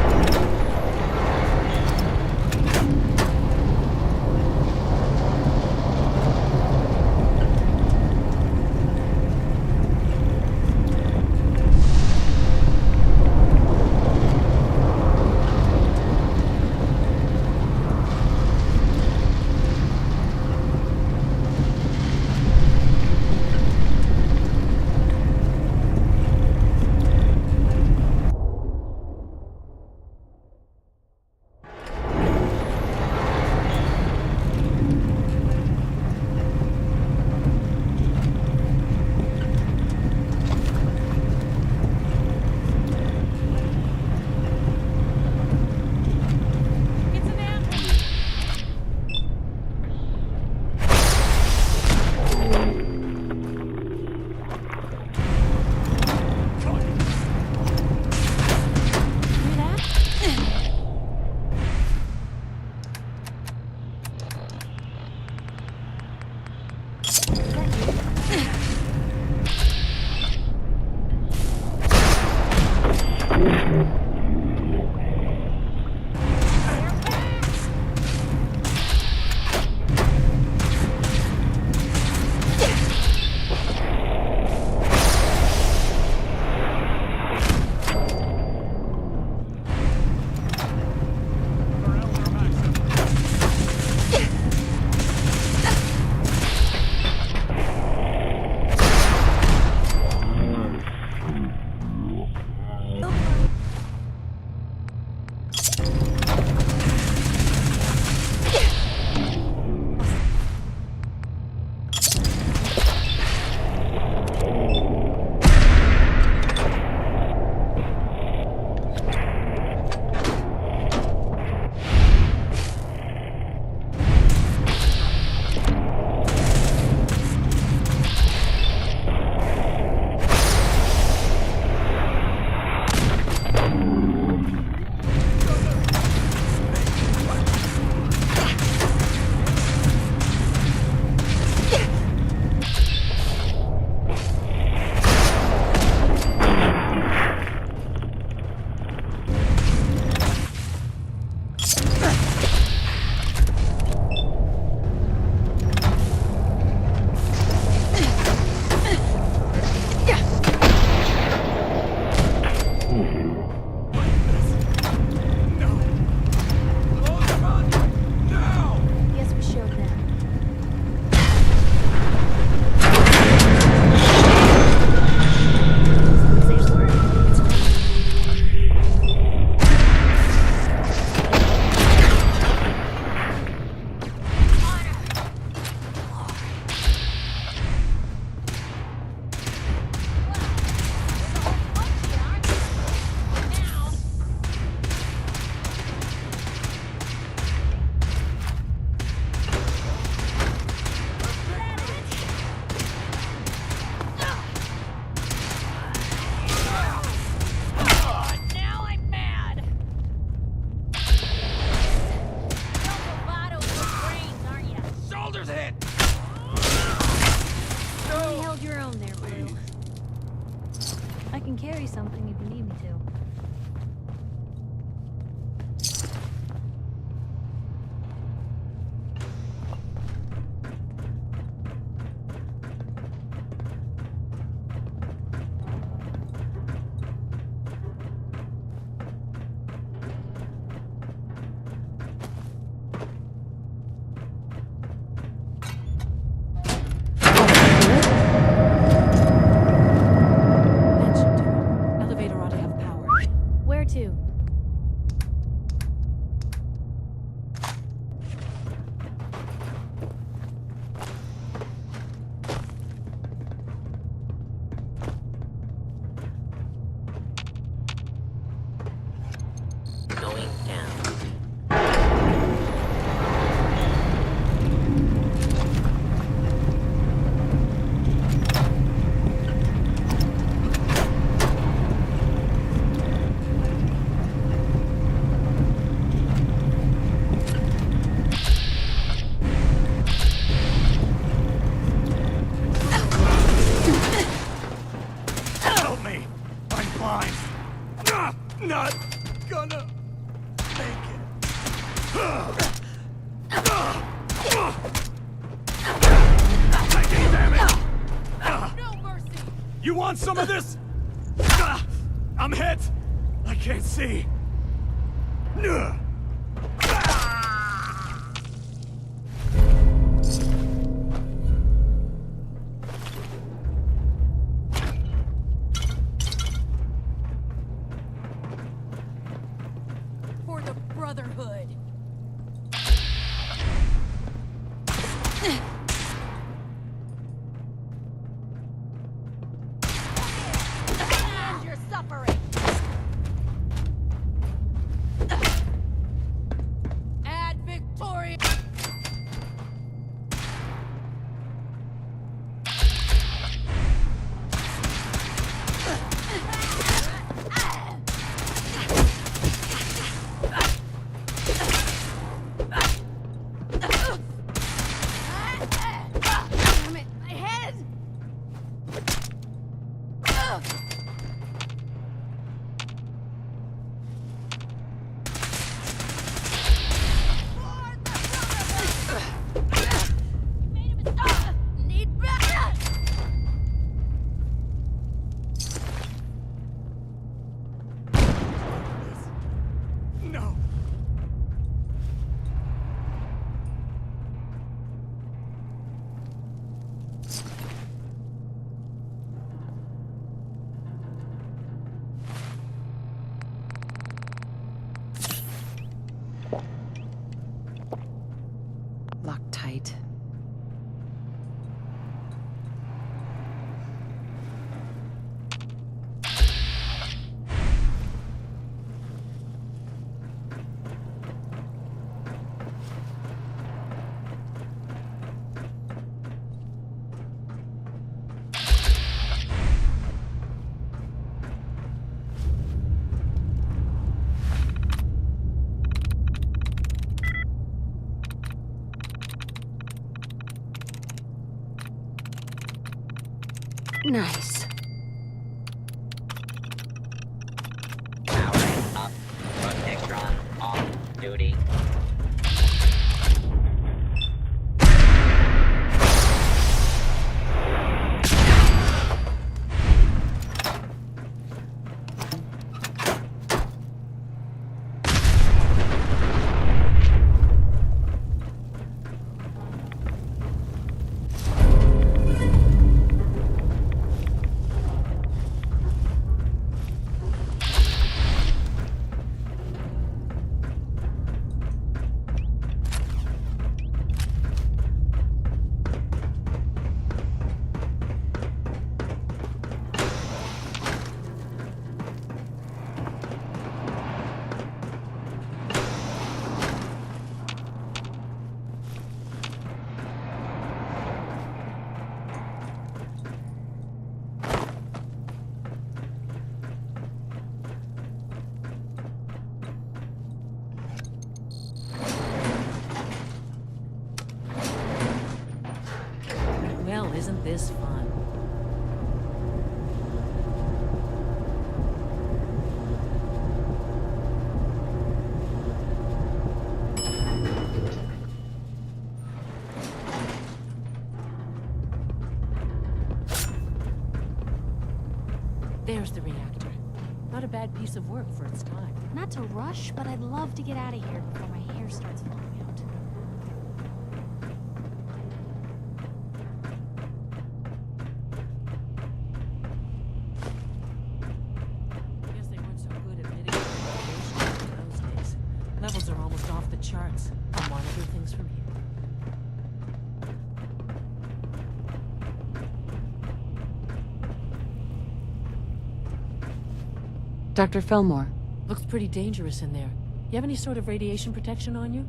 something if you need me to. Elevator ought to have power. You want some of this? Ah, I'm hit! I can't see. Ugh. For the Brotherhood. And you're suffering. Ad Victoria. Damn it, my head! Need backup! No. Locked tight. Nice. Powering up. Protectron on duty. Well, isn't this fun? There's the reactor. Not a bad piece of work for its time. Not to rush, but I'd love to get out of here before my hair starts falling out. Guess they weren't so good at mitigating radiation in those days. Levels are almost off the charts. I'll monitor things from here. Dr. Fillmore. Looks pretty dangerous in there. You have any sort of radiation protection on you?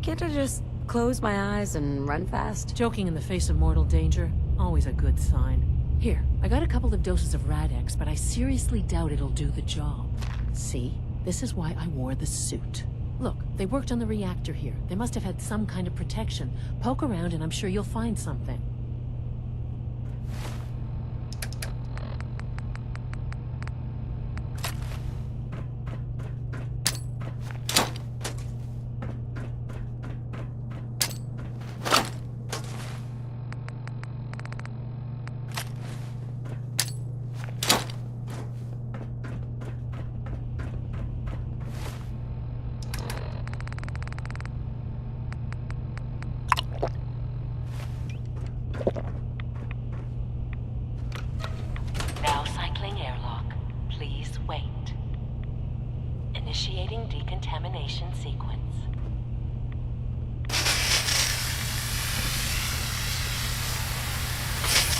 Can't I just close my eyes and run fast? Joking in the face of mortal danger, always a good sign. Here, I got a couple of doses of Rad-X, but I seriously doubt it'll do the job. See? This is why I wore the suit. Look, they worked on the reactor here. They must have had some kind of protection. Poke around and I'm sure you'll find something. recycling airlock. Please wait. Initiating decontamination sequence.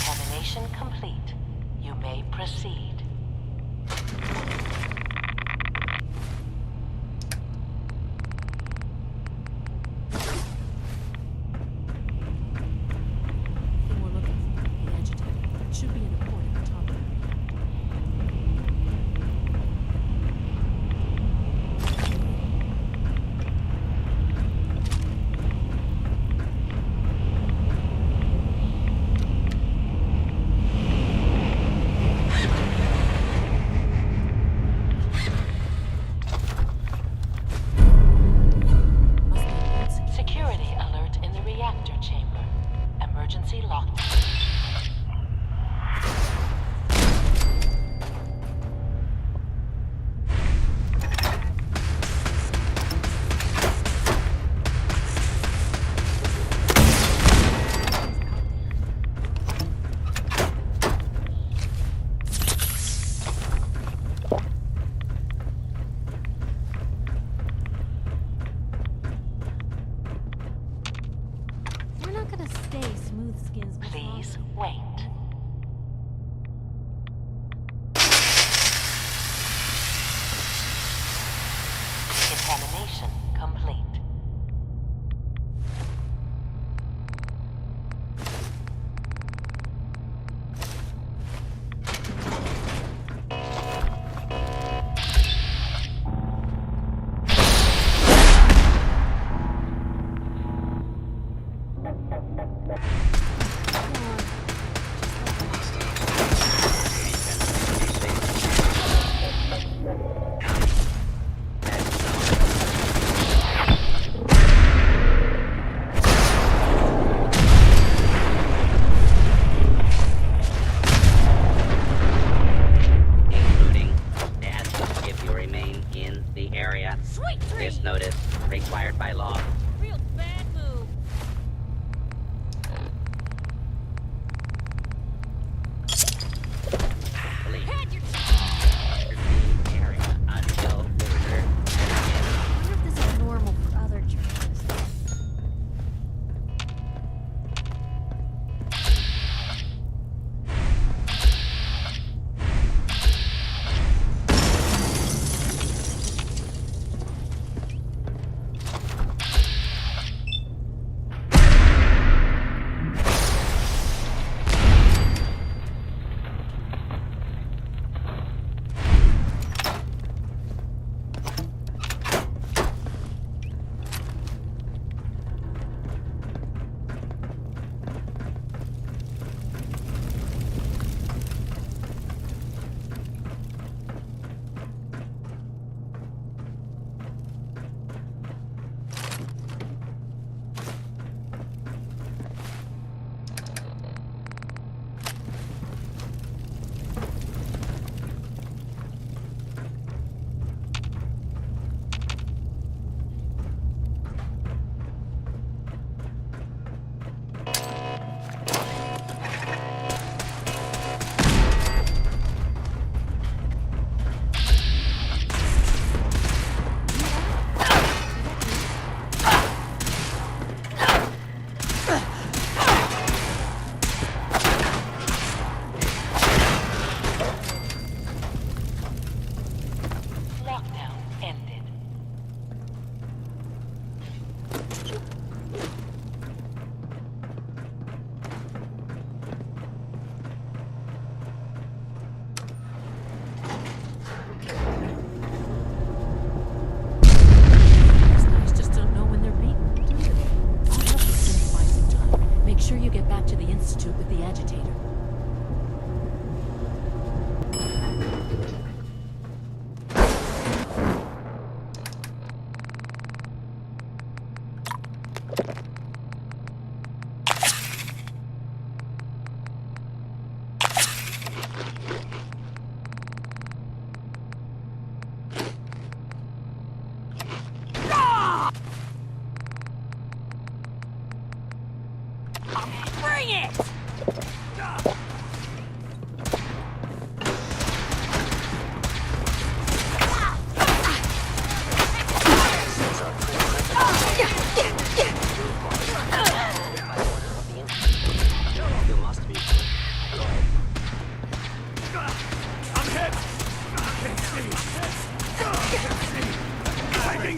Decontamination complete. You may proceed. Thing we're looking for, the agitator. It should be in a port at the top of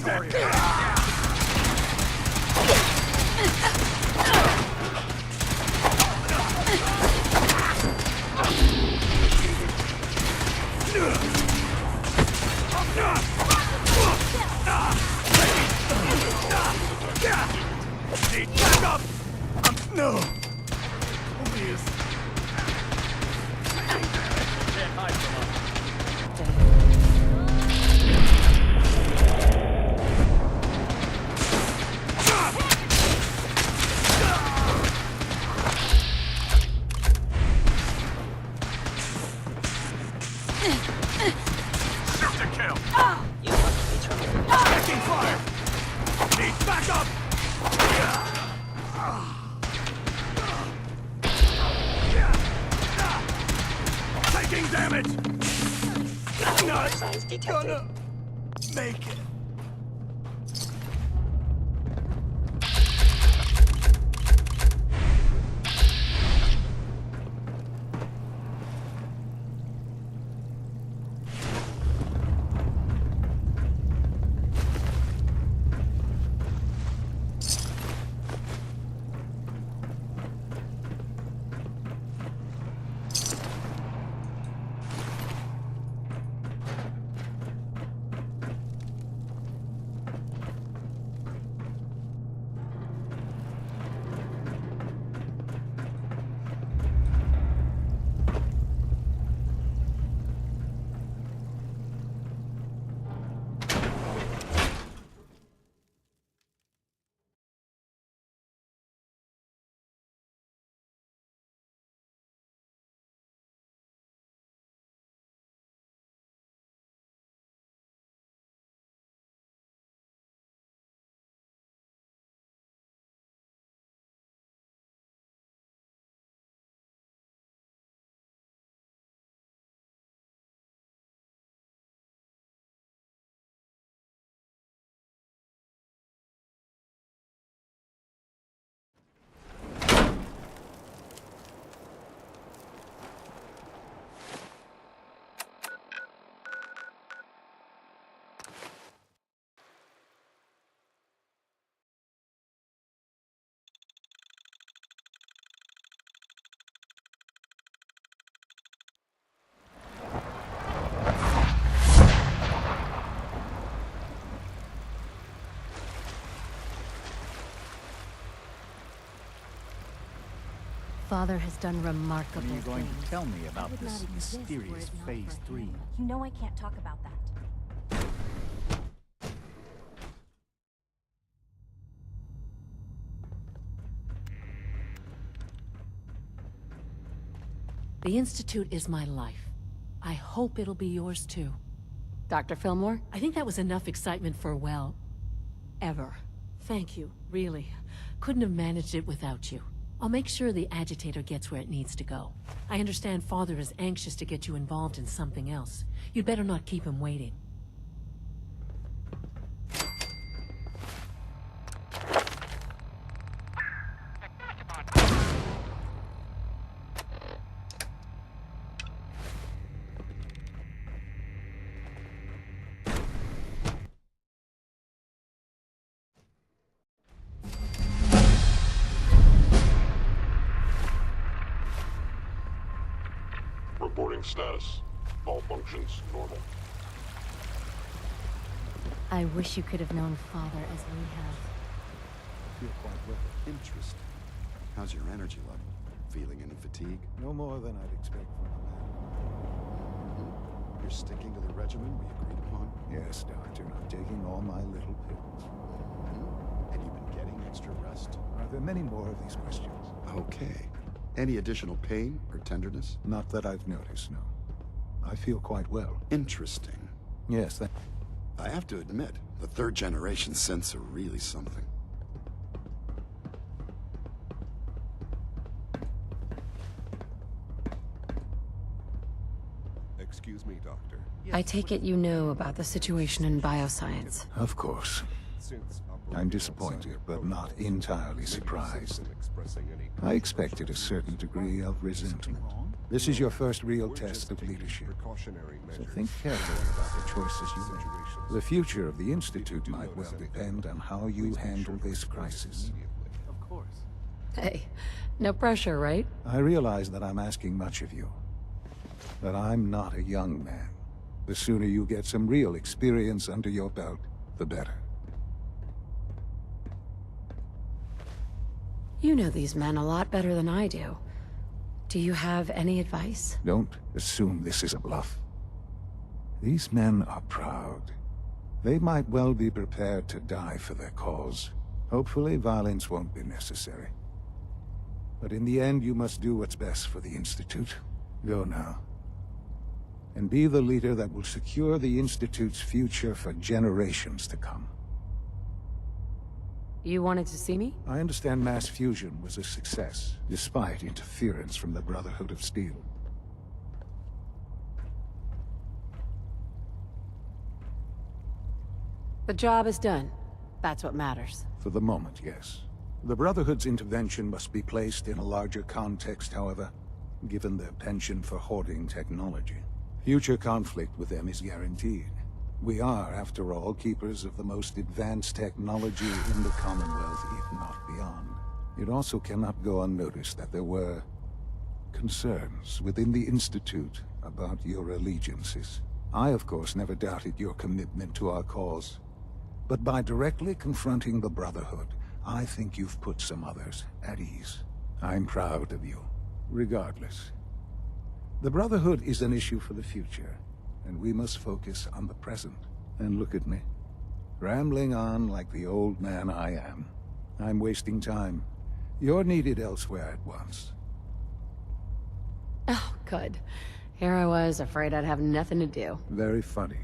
for you. Need backup! No! Please. Can't hide from us. Shoot to kill! You must be terminated. Taking fire! Need backup! Taking damage! Not Signs detected. gonna make it. Father has done remarkable What are you going things. to tell me I about would this not exist were mysterious it not Phase for 3? him. You know I can't talk about that. The Institute is my life. I hope it'll be yours too. Dr. Fillmore? I think that was enough excitement for, well, ever. Thank you, really. Couldn't have managed it without you. I'll make sure the agitator gets where it needs to go. I understand Father is anxious to get you involved in something else. You'd better not keep him waiting. Reporting status. All functions normal. I wish you could have known Father as we have. Feel quite well. Interesting. How's your energy level? Feeling any fatigue? No more than I'd expect from a man. You're sticking to the regimen we agreed upon? Yes, Doctor. I'm taking all my little pills. And you've been getting extra rest? Are there many more of these questions? Okay. Any additional pain or tenderness? Not that I've noticed, no. I feel quite well. Interesting. Yes, I have to admit, the third generation synths are really something. Excuse me, Doctor. I take it you know about the situation in bioscience. Of course. I'm disappointed, but not entirely surprised. I expected a certain degree of resentment. This is your first real test of leadership. So think carefully about the choices you make. The future of the Institute might well depend on how you handle this crisis. Of course. Hey, no pressure, right? I realize that I'm asking much of you. But I'm not a young man. The sooner you get some real experience under your belt, the better. You know these men a lot better than I do. Do you have any advice? Don't assume this is a bluff. These men are proud. They might well be prepared to die for their cause. Hopefully, violence won't be necessary. But in the end, you must do what's best for the Institute. Go now. And be the leader that will secure the Institute's future for generations to come. You wanted to see me? I understand mass fusion was a success, despite interference from the Brotherhood of Steel. The job is done. That's what matters. For the moment, yes. The Brotherhood's intervention must be placed in a larger context, however, given their penchant for hoarding technology. Future conflict with them is guaranteed. We are, after all, keepers of the most advanced technology in the Commonwealth, if not beyond. It also cannot go unnoticed that there were concerns within the Institute about your allegiances. I, of course, never doubted your commitment to our cause. But by directly confronting the Brotherhood, I think you've put some others at ease. I'm proud of you, regardless. The Brotherhood is an issue for the future, and we must focus on the present. And look at me, rambling on like the old man I am. I'm wasting time. You're needed elsewhere at once. Oh, good. Here I was, afraid I'd have nothing to do. Very funny.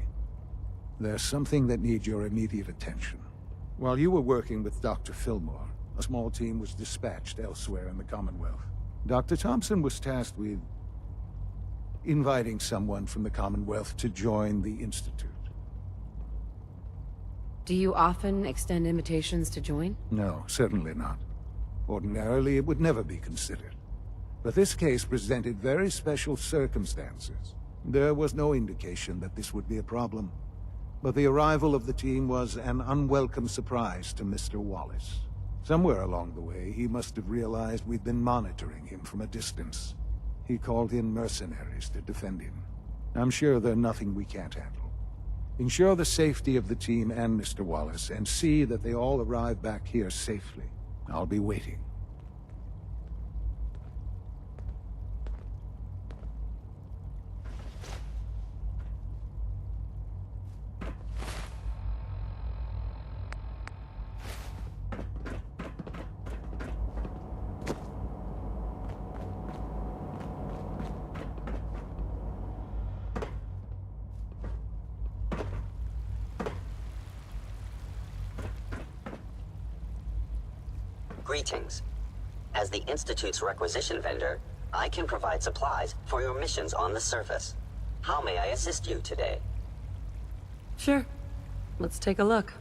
There's something that needs your immediate attention. While you were working with Dr. Fillmore, a small team was dispatched elsewhere in the Commonwealth. Dr. Thompson was tasked with inviting someone from the Commonwealth to join the Institute. Do you often extend invitations to join? No, certainly not. Ordinarily, it would never be considered. But this case presented very special circumstances. There was no indication that this would be a problem. But the arrival of the team was an unwelcome surprise to Mr. Wallace. Somewhere along the way, he must have realized we'd been monitoring him from a distance. He called in mercenaries to defend him. I'm sure they're nothing we can't handle. Ensure the safety of the team and Mr. Wallace, and see that they all arrive back here safely. I'll be waiting. Greetings. As the Institute's requisition vendor, I can provide supplies for your missions on the surface. How may I assist you today? Sure. Let's take a look.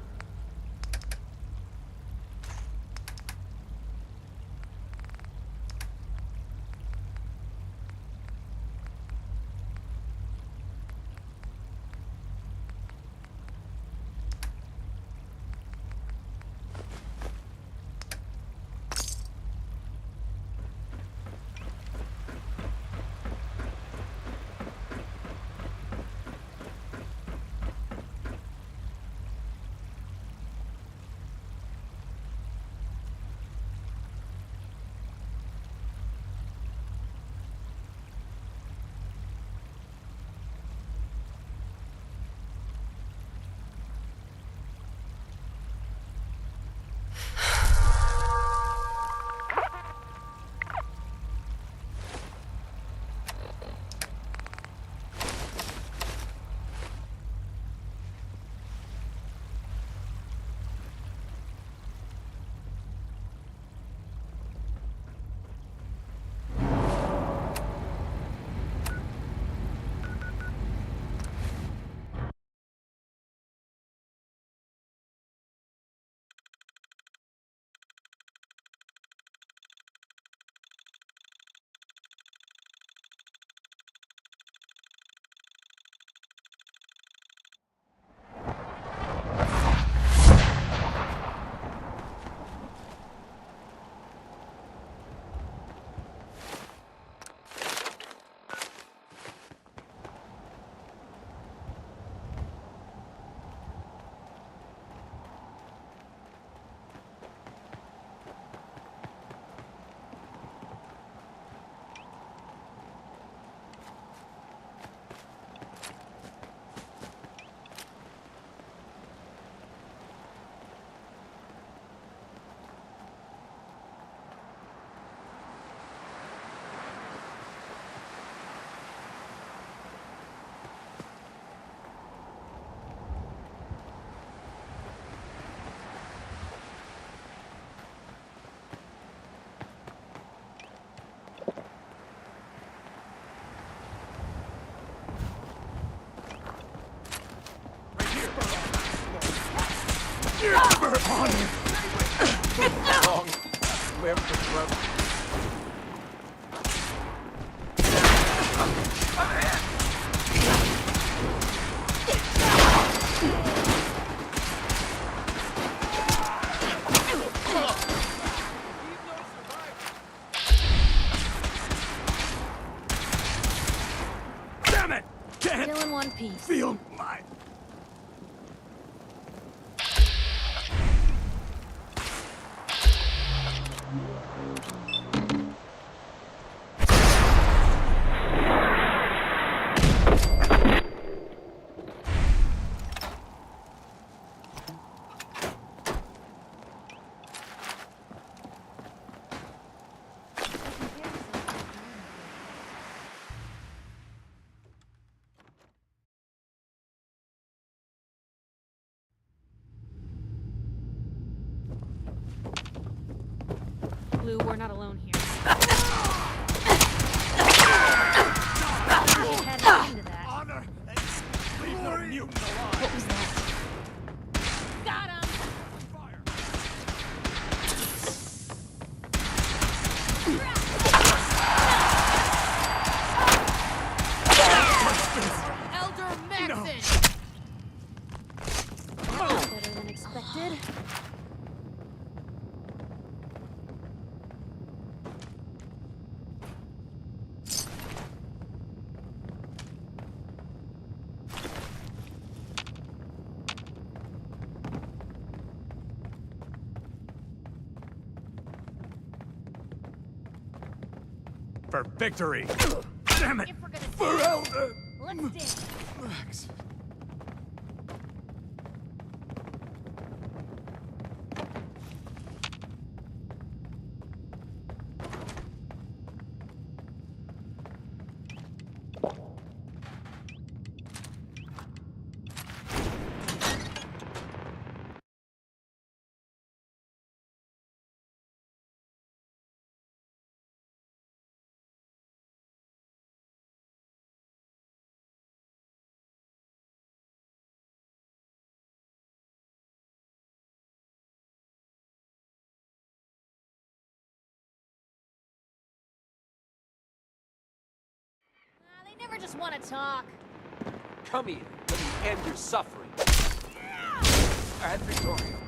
For honor! Long live the brother. Damn it! Can't Still in one piece. feel my... Blue, we're not alone here. Honor and leave no mutant alive. What was that? Got him! Elder Maxon! Better than expected. For victory! Damn it! For Elder! Let's dance. Max. They never just want to talk. Come here. Let me end your suffering. And Victoria.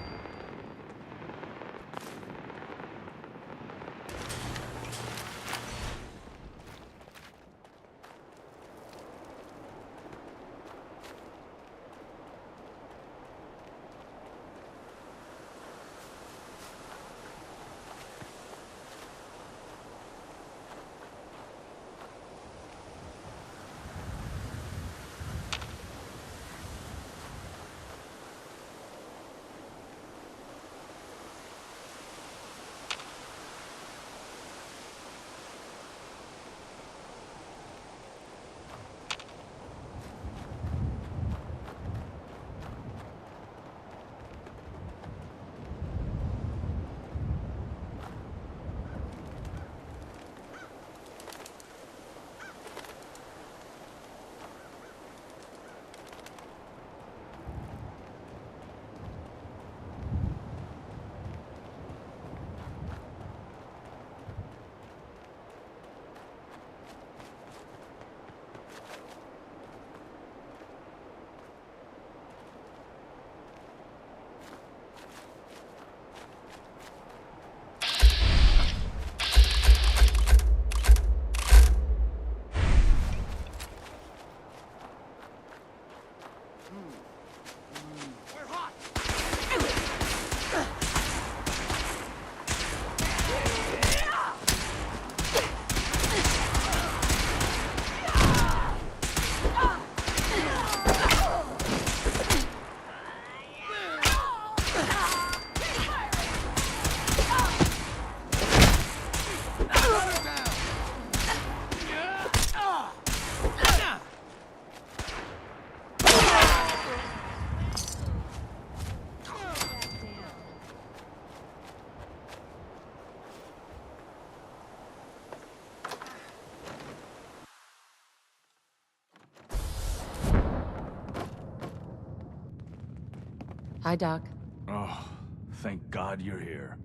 Hi, Doc. Oh, thank God you're here.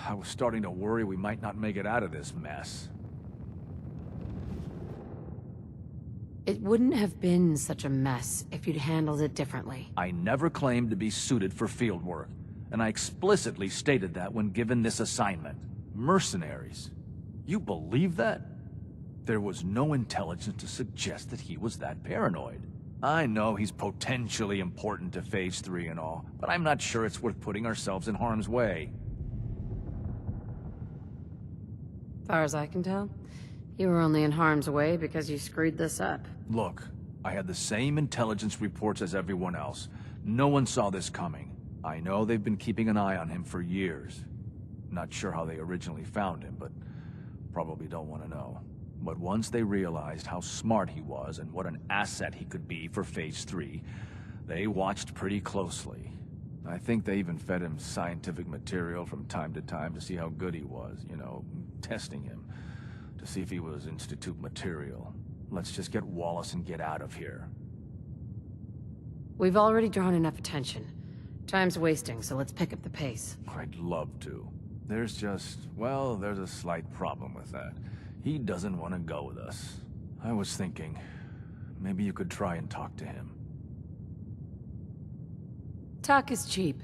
I was starting to worry we might not make it out of this mess. It wouldn't have been such a mess if you'd handled it differently. I never claimed to be suited for field work, and I explicitly stated that when given this assignment. Mercenaries. You believe that? There was no intelligence to suggest that he was that paranoid. I know he's potentially important to Phase 3 and all, but I'm not sure it's worth putting ourselves in harm's way. Far as I can tell, you were only in harm's way because you screwed this up. Look, I had the same intelligence reports as everyone else. No one saw this coming. I know they've been keeping an eye on him for years. Not sure how they originally found him, but probably don't want to know. But once they realized how smart he was and what an asset he could be for Phase 3, they watched pretty closely. I think they even fed him scientific material from time to time to see how good he was, you know, testing him, to see if he was Institute material. Let's just get Wallace and get out of here. We've already drawn enough attention. Time's wasting, so let's pick up the pace. I'd love to. There's just, well, there's a slight problem with that. He doesn't want to go with us. I was thinking, maybe you could try and talk to him. Talk is cheap.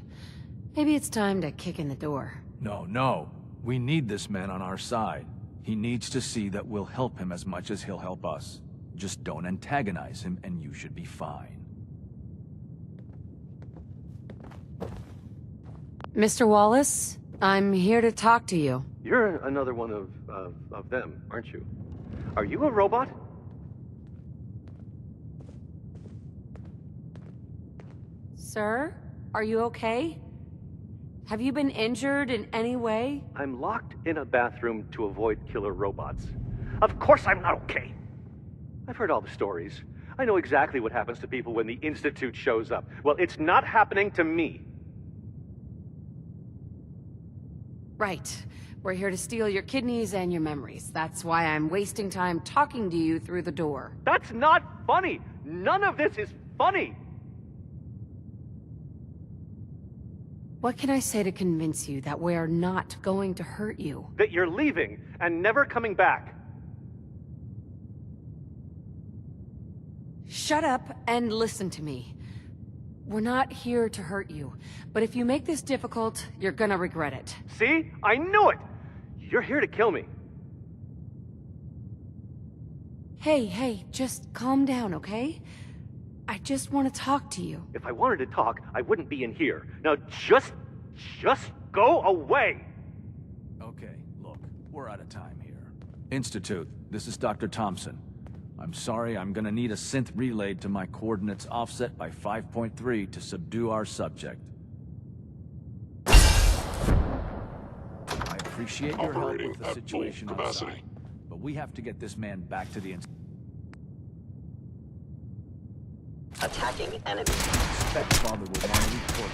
Maybe it's time to kick in the door. No. We need this man on our side. He needs to see that we'll help him as much as he'll help us. Just don't antagonize him and you should be fine. Mr. Wallace, I'm here to talk to you. You're another one of them, aren't you? Are you a robot? Sir, are you okay? Have you been injured in any way? I'm locked in a bathroom to avoid killer robots. Of course I'm not okay! I've heard all the stories. I know exactly what happens to people when the Institute shows up. Well, it's not happening to me. Right. We're here to steal your kidneys and your memories. That's why I'm wasting time talking to you through the door. That's not funny! None of this is funny! What can I say to convince you that we're not going to hurt you? That you're leaving and never coming back. Shut up and listen to me. We're not here to hurt you, but if you make this difficult, you're gonna regret it. See? I knew it! You're here to kill me. Hey, just calm down, okay? I just want to talk to you. If I wanted to talk, I wouldn't be in here. Now just go away! Okay, look, we're out of time here. Institute, this is Dr. Thompson. I'm sorry, I'm gonna need a synth relayed to my coordinates offset by 5.3 to subdue our subject. I appreciate your help with the situation outside, but we have to get this man back to the Institute. Attacking enemy. Expect Father will want to report.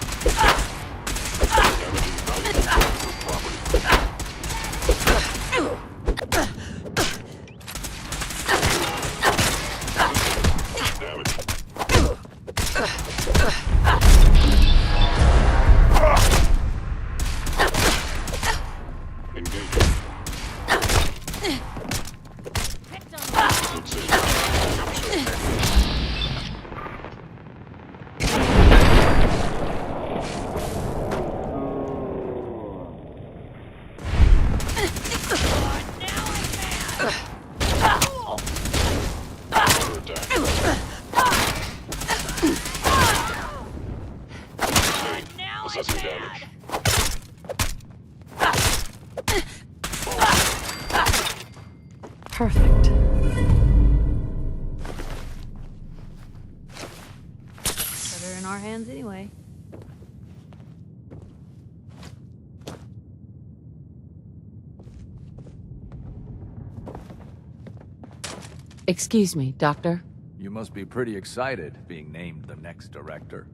Assessing damage. Perfect. Better in our hands anyway. Excuse me, Doctor. You must be pretty excited being named the next director.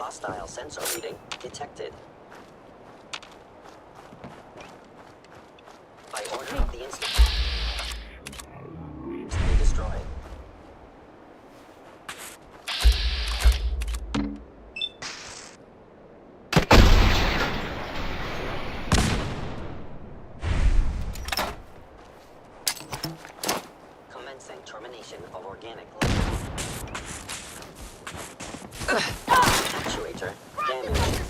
Hostile sensor reading detected. By order of the Institute. Stay destroyed. Commencing termination of organic life. Actuator damaged.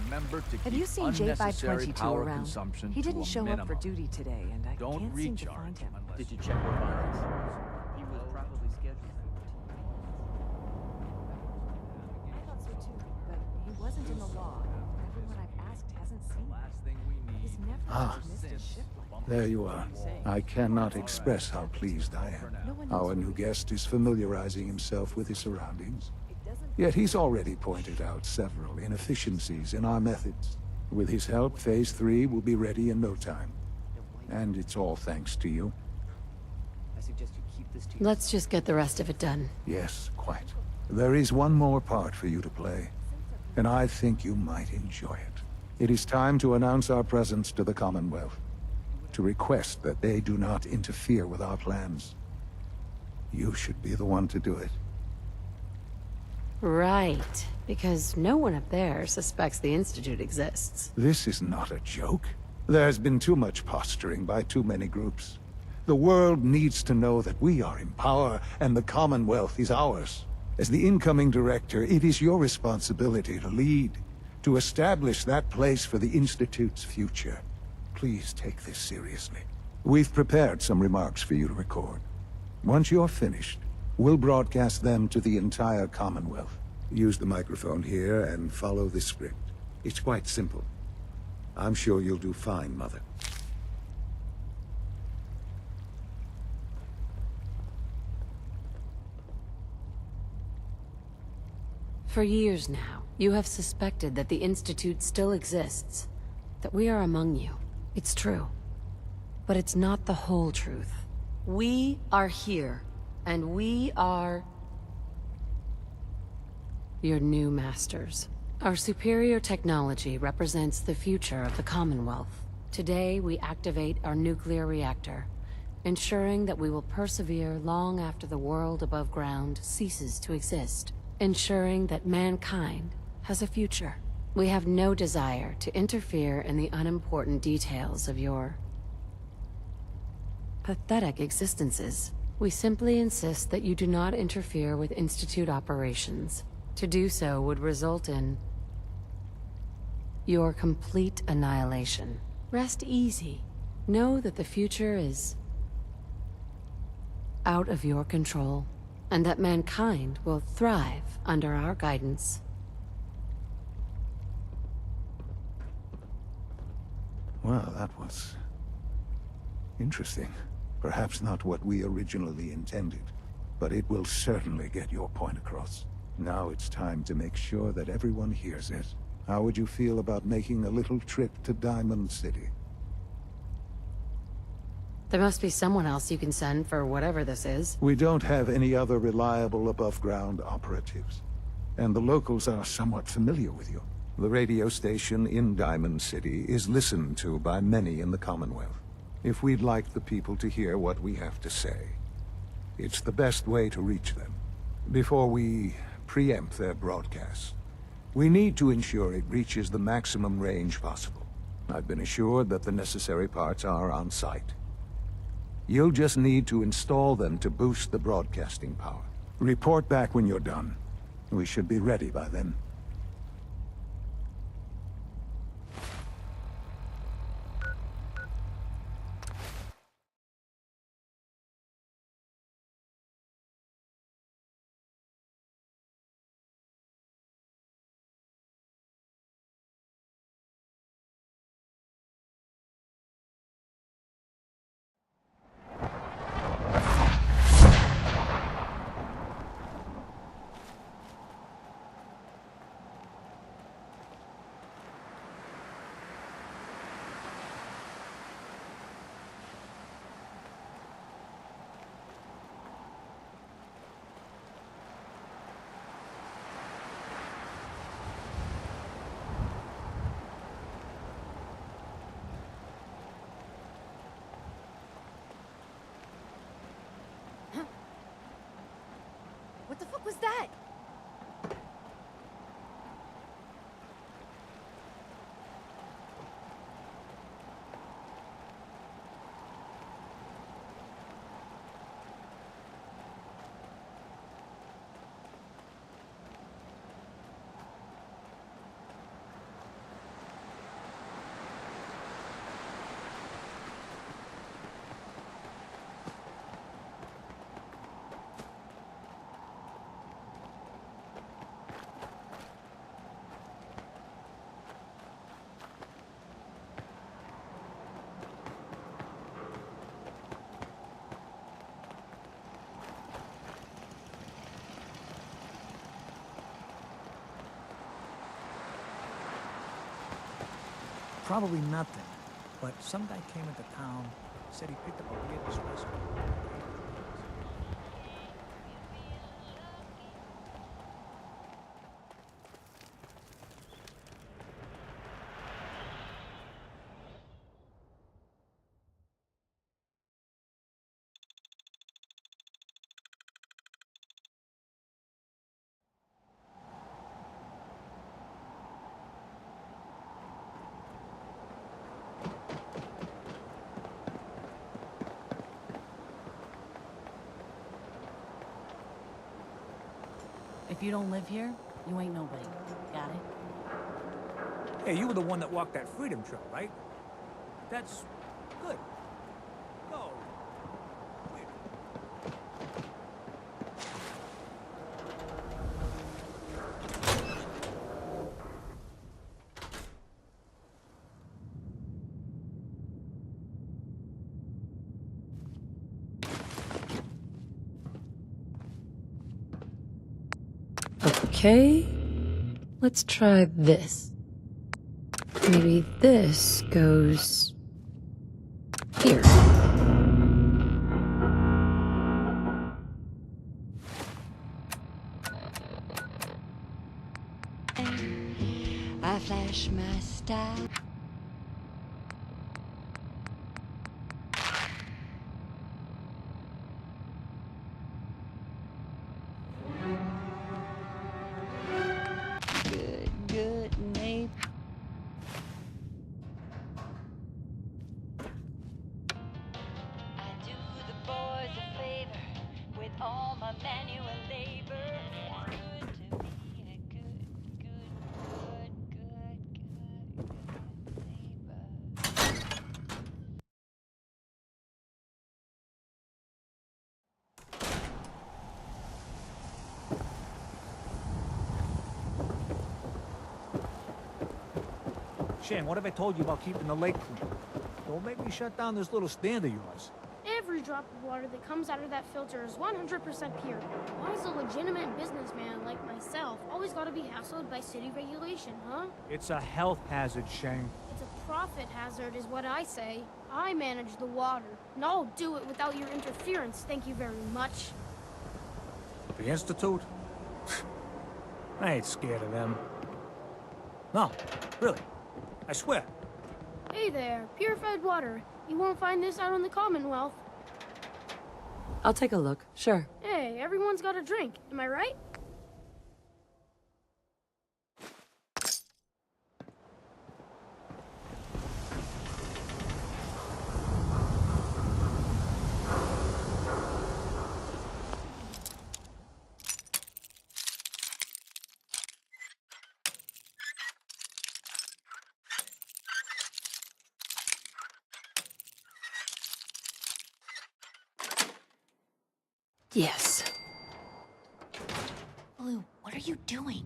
Remember to Have keep you seen unnecessary J522 power around? consumption He didn't to a show up minimum. for duty today, and I Don't can't seem to recharge find him. unless Did you check your files? He was probably scheduled. I thought so too, but he wasn't in the log. Everyone I've asked hasn't seen him. He's never Ah. missed a shift like There you are. I cannot express how pleased I am. Our new guest is familiarizing himself with his surroundings. Yet he's already pointed out several inefficiencies in our methods. With his help, Phase 3 will be ready in no time. And it's all thanks to you. I suggest you keep this to Let's just get the rest of it done. Yes, quite. There is one more part for you to play, and I think you might enjoy it. It is time to announce our presence to the Commonwealth, to request that they do not interfere with our plans. You should be the one to do it. Right, because no one up there suspects the Institute exists. This is not a joke. There's been too much posturing by too many groups. The world needs to know that we are in power and the Commonwealth is ours. As the incoming director, it is your responsibility to lead, to establish that place for the Institute's future. Please take this seriously. We've prepared some remarks for you to record. Once you're finished, we'll broadcast them to the entire Commonwealth. Use the microphone here and follow the script. It's quite simple. I'm sure you'll do fine, Mother. For years now, you have suspected that the Institute still exists, that we are among you. It's true. But it's not the whole truth. We are here, and we are your new masters. Our superior technology represents the future of the Commonwealth. Today, we activate our nuclear reactor, ensuring that we will persevere long after the world above ground ceases to exist, ensuring that mankind has a future. We have no desire to interfere in the unimportant details of your pathetic existences. We simply insist that you do not interfere with Institute operations. To do so would result in your complete annihilation. Rest easy. Know that the future is out of your control, and that mankind will thrive under our guidance. Well, that was interesting. Perhaps not what we originally intended, but it will certainly get your point across. Now it's time to make sure that everyone hears it. How would you feel about making a little trip to Diamond City? There must be someone else you can send for whatever this is. We don't have any other reliable above-ground operatives, and the locals are somewhat familiar with you. The radio station in Diamond City is listened to by many in the Commonwealth. If we'd like the people to hear what we have to say, it's the best way to reach them. Before we preempt their broadcast, we need to ensure it reaches the maximum range possible. I've been assured that the necessary parts are on site. You'll just need to install them to boost the broadcasting power. Report back when you're done. We should be ready by then. What the fuck was that? Probably nothing. But some guy came into town, said he picked up a weird espresso. If you don't live here, you ain't nobody. Got it? Hey, you were the one that walked that freedom trail, right? That's good. Go. Okay, let's try this. Maybe this goes here. I flash my style. Good neighbor. I do the boys a favor with all my manual labor. It's good to be a good neighbor. Shane, what have I told you about keeping the lake clean? Don't make me shut down this little stand of yours. Every drop of water that comes out of that filter is 100% pure. Why is a legitimate businessman like myself always gotta be hassled by city regulation, huh? It's a health hazard, Shane. It's a profit hazard is what I say. I manage the water, and I'll do it without your interference, thank you very much. The Institute? I ain't scared of them. No, really. I swear. Hey there, purified water. You won't find this out in the Commonwealth. I'll take a look, sure. Hey, everyone's got a drink, am I right? Yes. Blue, what are you doing?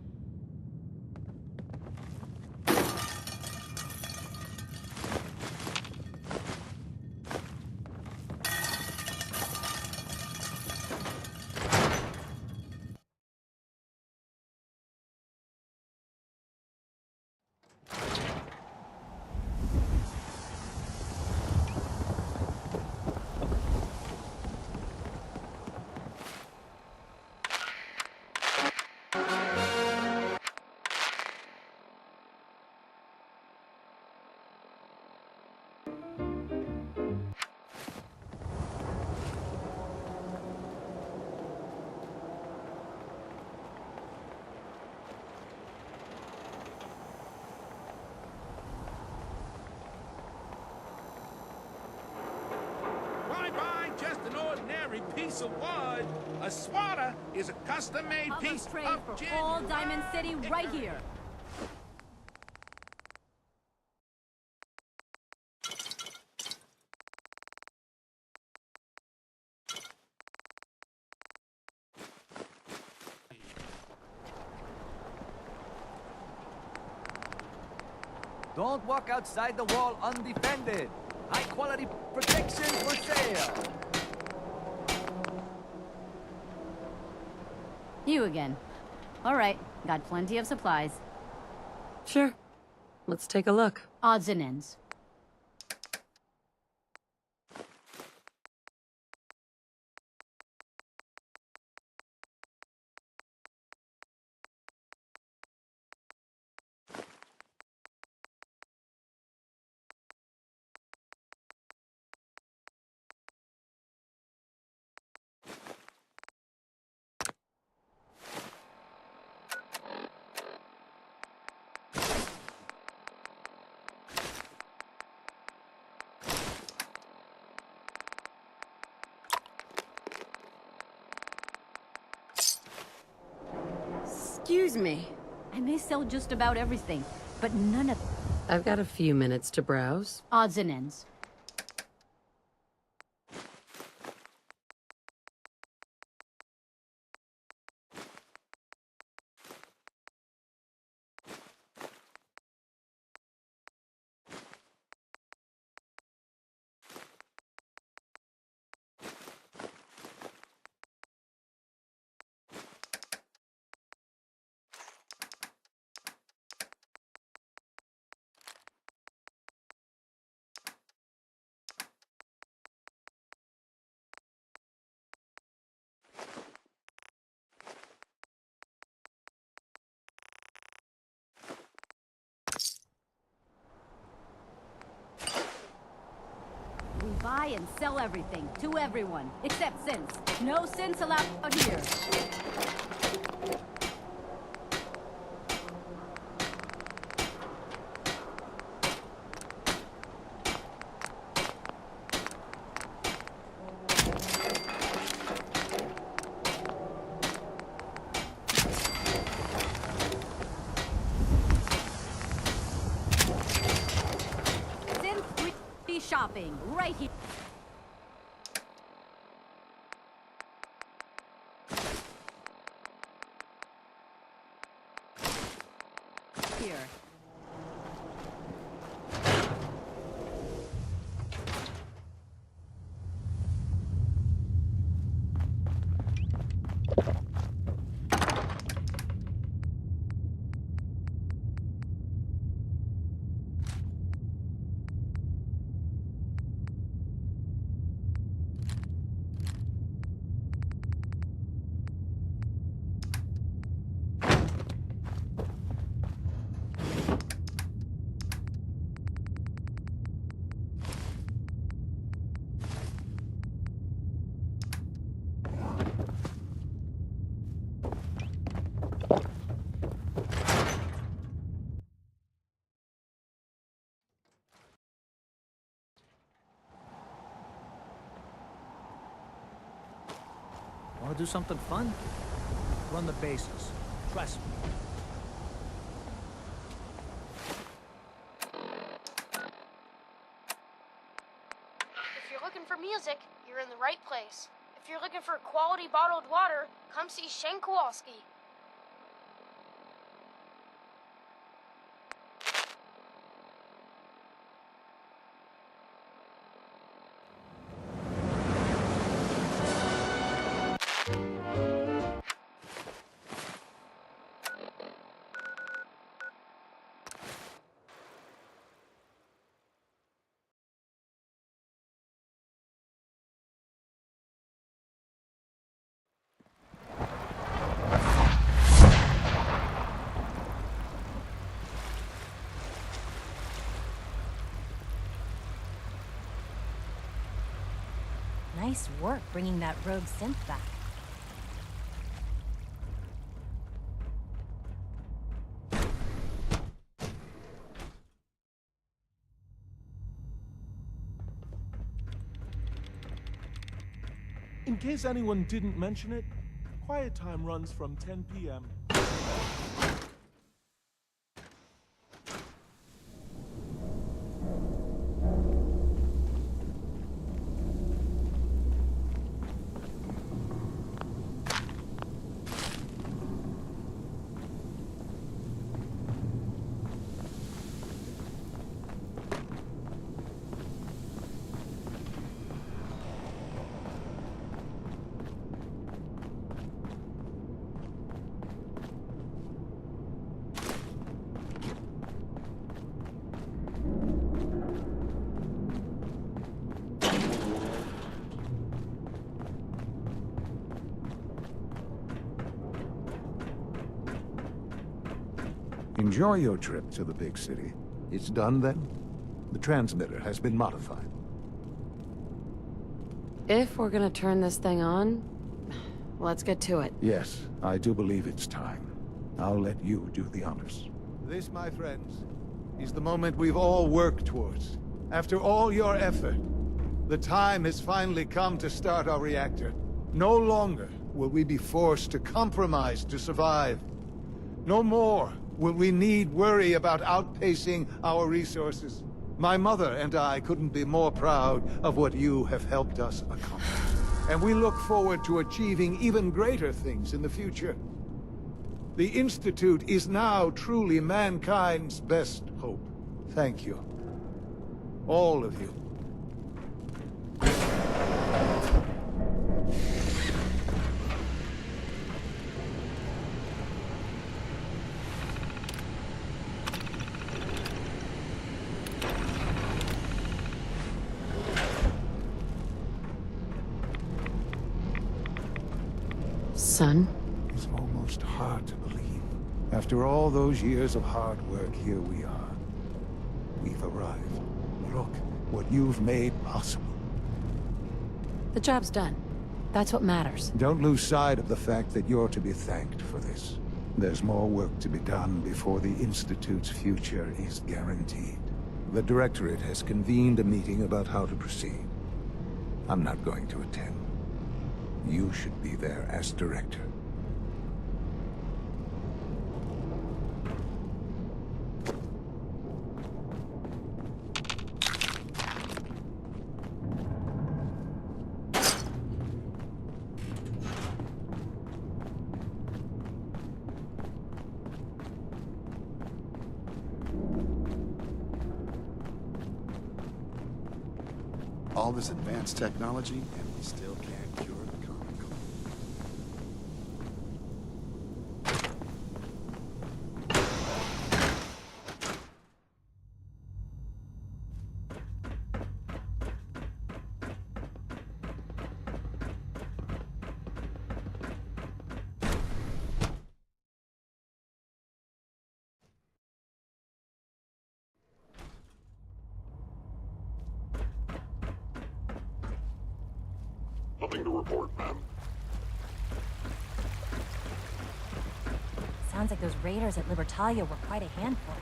piece of wood. A swatter is a custom-made piece trade of for genuine... all Diamond City right here. Don't walk outside the wall undefended. High-quality protection for sale. You again. All right, got plenty of supplies. Sure. Let's take a look. Odds and ends. Excuse me. I may sell just about everything, but none of... I've got a few minutes to browse. Odds and ends. We buy and sell everything, to everyone, except synths. No synths allowed out here. Shopping right here. Here. Want to do something fun? Run the bases. Trust me. If you're looking for music, you're in the right place. If you're looking for quality bottled water, come see CNGY. Nice work bringing that rogue synth back. In case anyone didn't mention it, quiet time runs from 10 p.m. Enjoy your trip to the big city. It's done then? The transmitter has been modified. If we're gonna turn this thing on, let's get to it. Yes, I do believe it's time. I'll let you do the honors. This, my friends, is the moment we've all worked towards. After all your effort, the time has finally come to start our reactor. No longer will we be forced to compromise to survive. No more will we need worry about outpacing our resources. My mother and I couldn't be more proud of what you have helped us accomplish. And we look forward to achieving even greater things in the future. The Institute is now truly mankind's best hope. Thank you. All of you. Son? It's almost hard to believe. After all those years of hard work, here we are. We've arrived. Look what you've made possible. The job's done. That's what matters. Don't lose sight of the fact that you're to be thanked for this. There's more work to be done before the Institute's future is guaranteed. The Directorate has convened a meeting about how to proceed. I'm not going to attend. You should be there as Director. All this advanced technology, and we still can't cure the common cold. Nothing to report, ma'am. Sounds like those raiders at Libertalia were quite a handful.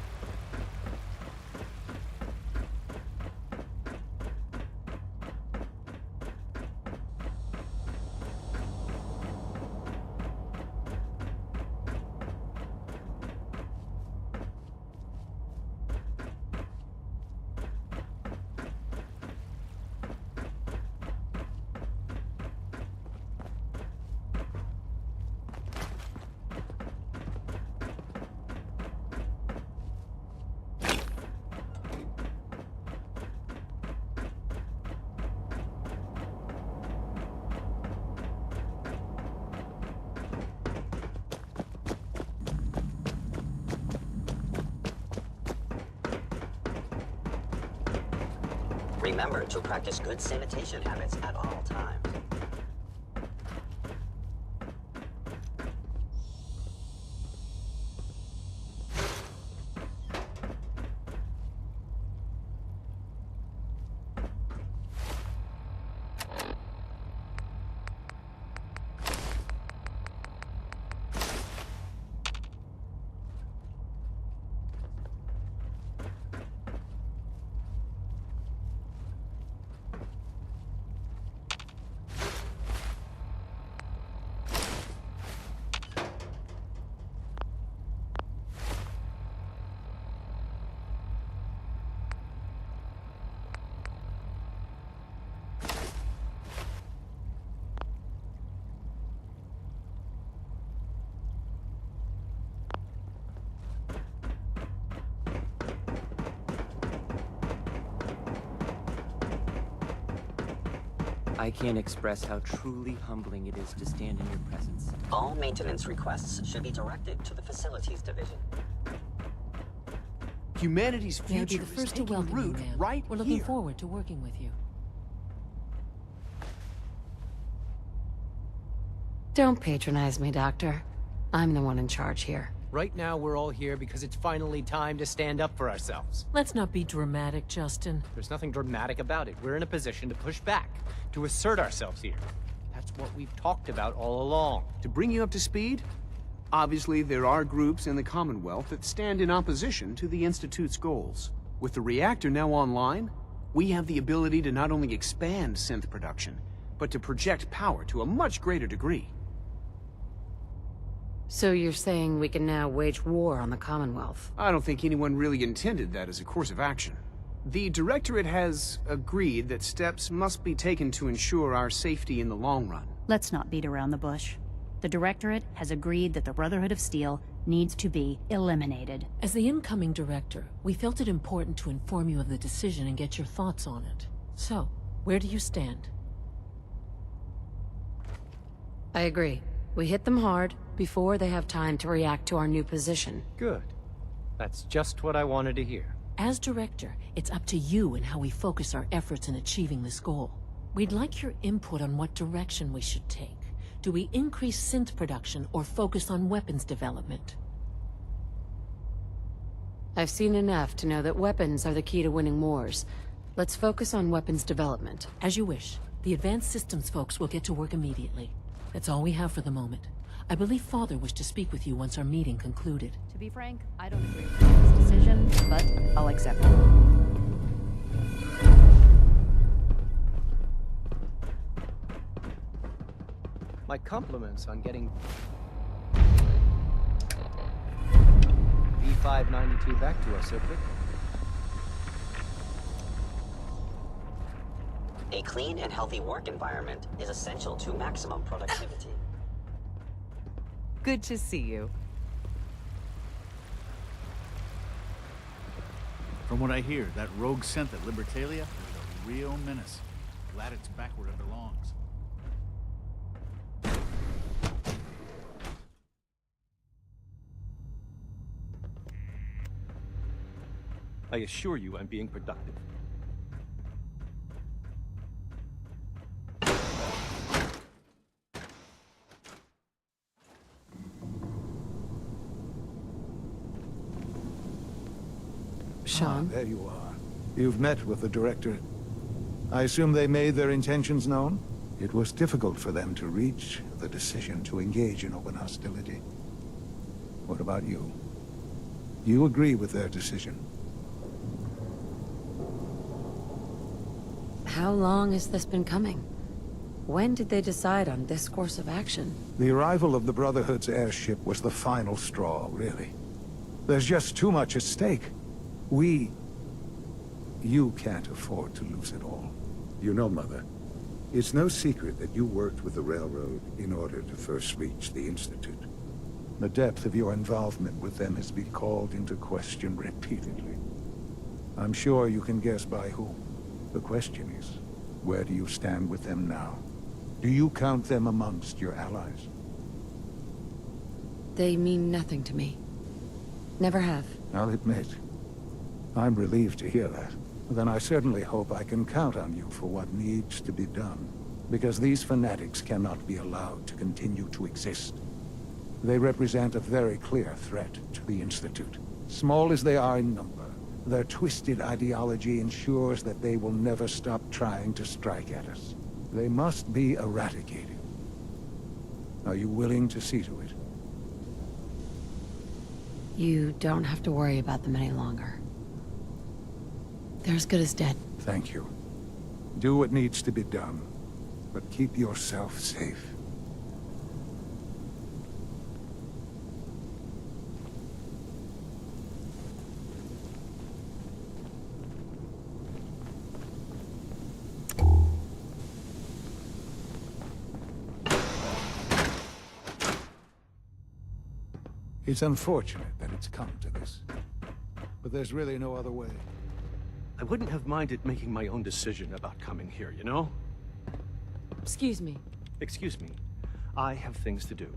Remember to practice good sanitation habits at all times. I can't express how truly humbling it is to stand in your presence. All maintenance requests should be directed to the Facilities Division. Humanity's May I be future the is first to taking welcome you, root ma'am. right We're looking here. forward to working with you. Don't patronize me, Doctor. I'm the one in charge here. Right now, we're all here because it's finally time to stand up for ourselves. Let's not be dramatic, Justin. There's nothing dramatic about it. We're in a position to push back, to assert ourselves here. That's what we've talked about all along. To bring you up to speed, obviously there are groups in the Commonwealth that stand in opposition to the Institute's goals. With the reactor now online, we have the ability to not only expand synth production, but to project power to a much greater degree. So you're saying we can now wage war on the Commonwealth? I don't think anyone really intended that as a course of action. The Directorate has agreed that steps must be taken to ensure our safety in the long run. Let's not beat around the bush. The Directorate has agreed that the Brotherhood of Steel needs to be eliminated. As the incoming director, we felt it important to inform you of the decision and get your thoughts on it. So, where do you stand? I agree. We hit them hard before they have time to react to our new position. Good. That's just what I wanted to hear. As director, it's up to you and how we focus our efforts in achieving this goal. We'd like your input on what direction we should take. Do we increase synth production or focus on weapons development? I've seen enough to know that weapons are the key to winning wars. Let's focus on weapons development. As you wish. The advanced systems folks will get to work immediately. That's all we have for the moment. I believe Father wished to speak with you once our meeting concluded. To be frank, I don't agree with this decision, but I'll accept it. My compliments on getting V592 back to us so quickly. A clean and healthy work environment is essential to maximum productivity. Good to see you. From what I hear, that rogue synth at Libertalia is a real menace. Glad it's back where it belongs. I assure you I'm being productive. Sean? There you are. You've met with the Directorate. I assume they made their intentions known? It was difficult for them to reach the decision to engage in open hostility. What about you? You agree with their decision? How long has this been coming? When did they decide on this course of action? The arrival of the Brotherhood's airship was the final straw, really. There's just too much at stake. You can't afford to lose it all. You know, Mother, it's no secret that you worked with the Railroad in order to first reach the Institute. The depth of your involvement with them has been called into question repeatedly. I'm sure you can guess by whom. The question is, where do you stand with them now? Do you count them amongst your allies? They mean nothing to me. Never have. I'll admit, I'm relieved to hear that. Then I certainly hope I can count on you for what needs to be done. Because these fanatics cannot be allowed to continue to exist. They represent a very clear threat to the Institute. Small as they are in number, their twisted ideology ensures that they will never stop trying to strike at us. They must be eradicated. Are you willing to see to it? You don't have to worry about them any longer. They're as good as dead. Thank you. Do what needs to be done, but keep yourself safe. It's unfortunate that it's come to this, but there's really no other way. I wouldn't have minded making my own decision about coming here, you know? Excuse me. Excuse me. I have things to do.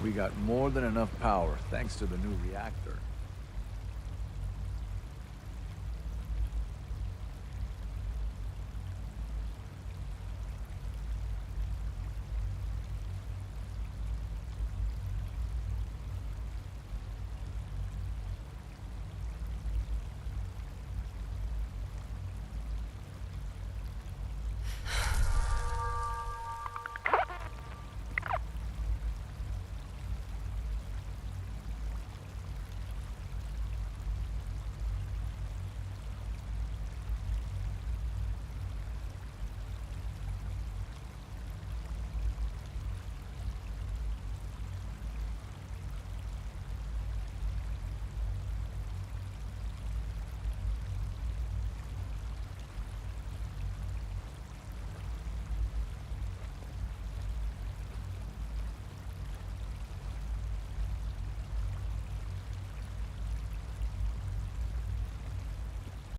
We got more than enough power thanks to the new reactor.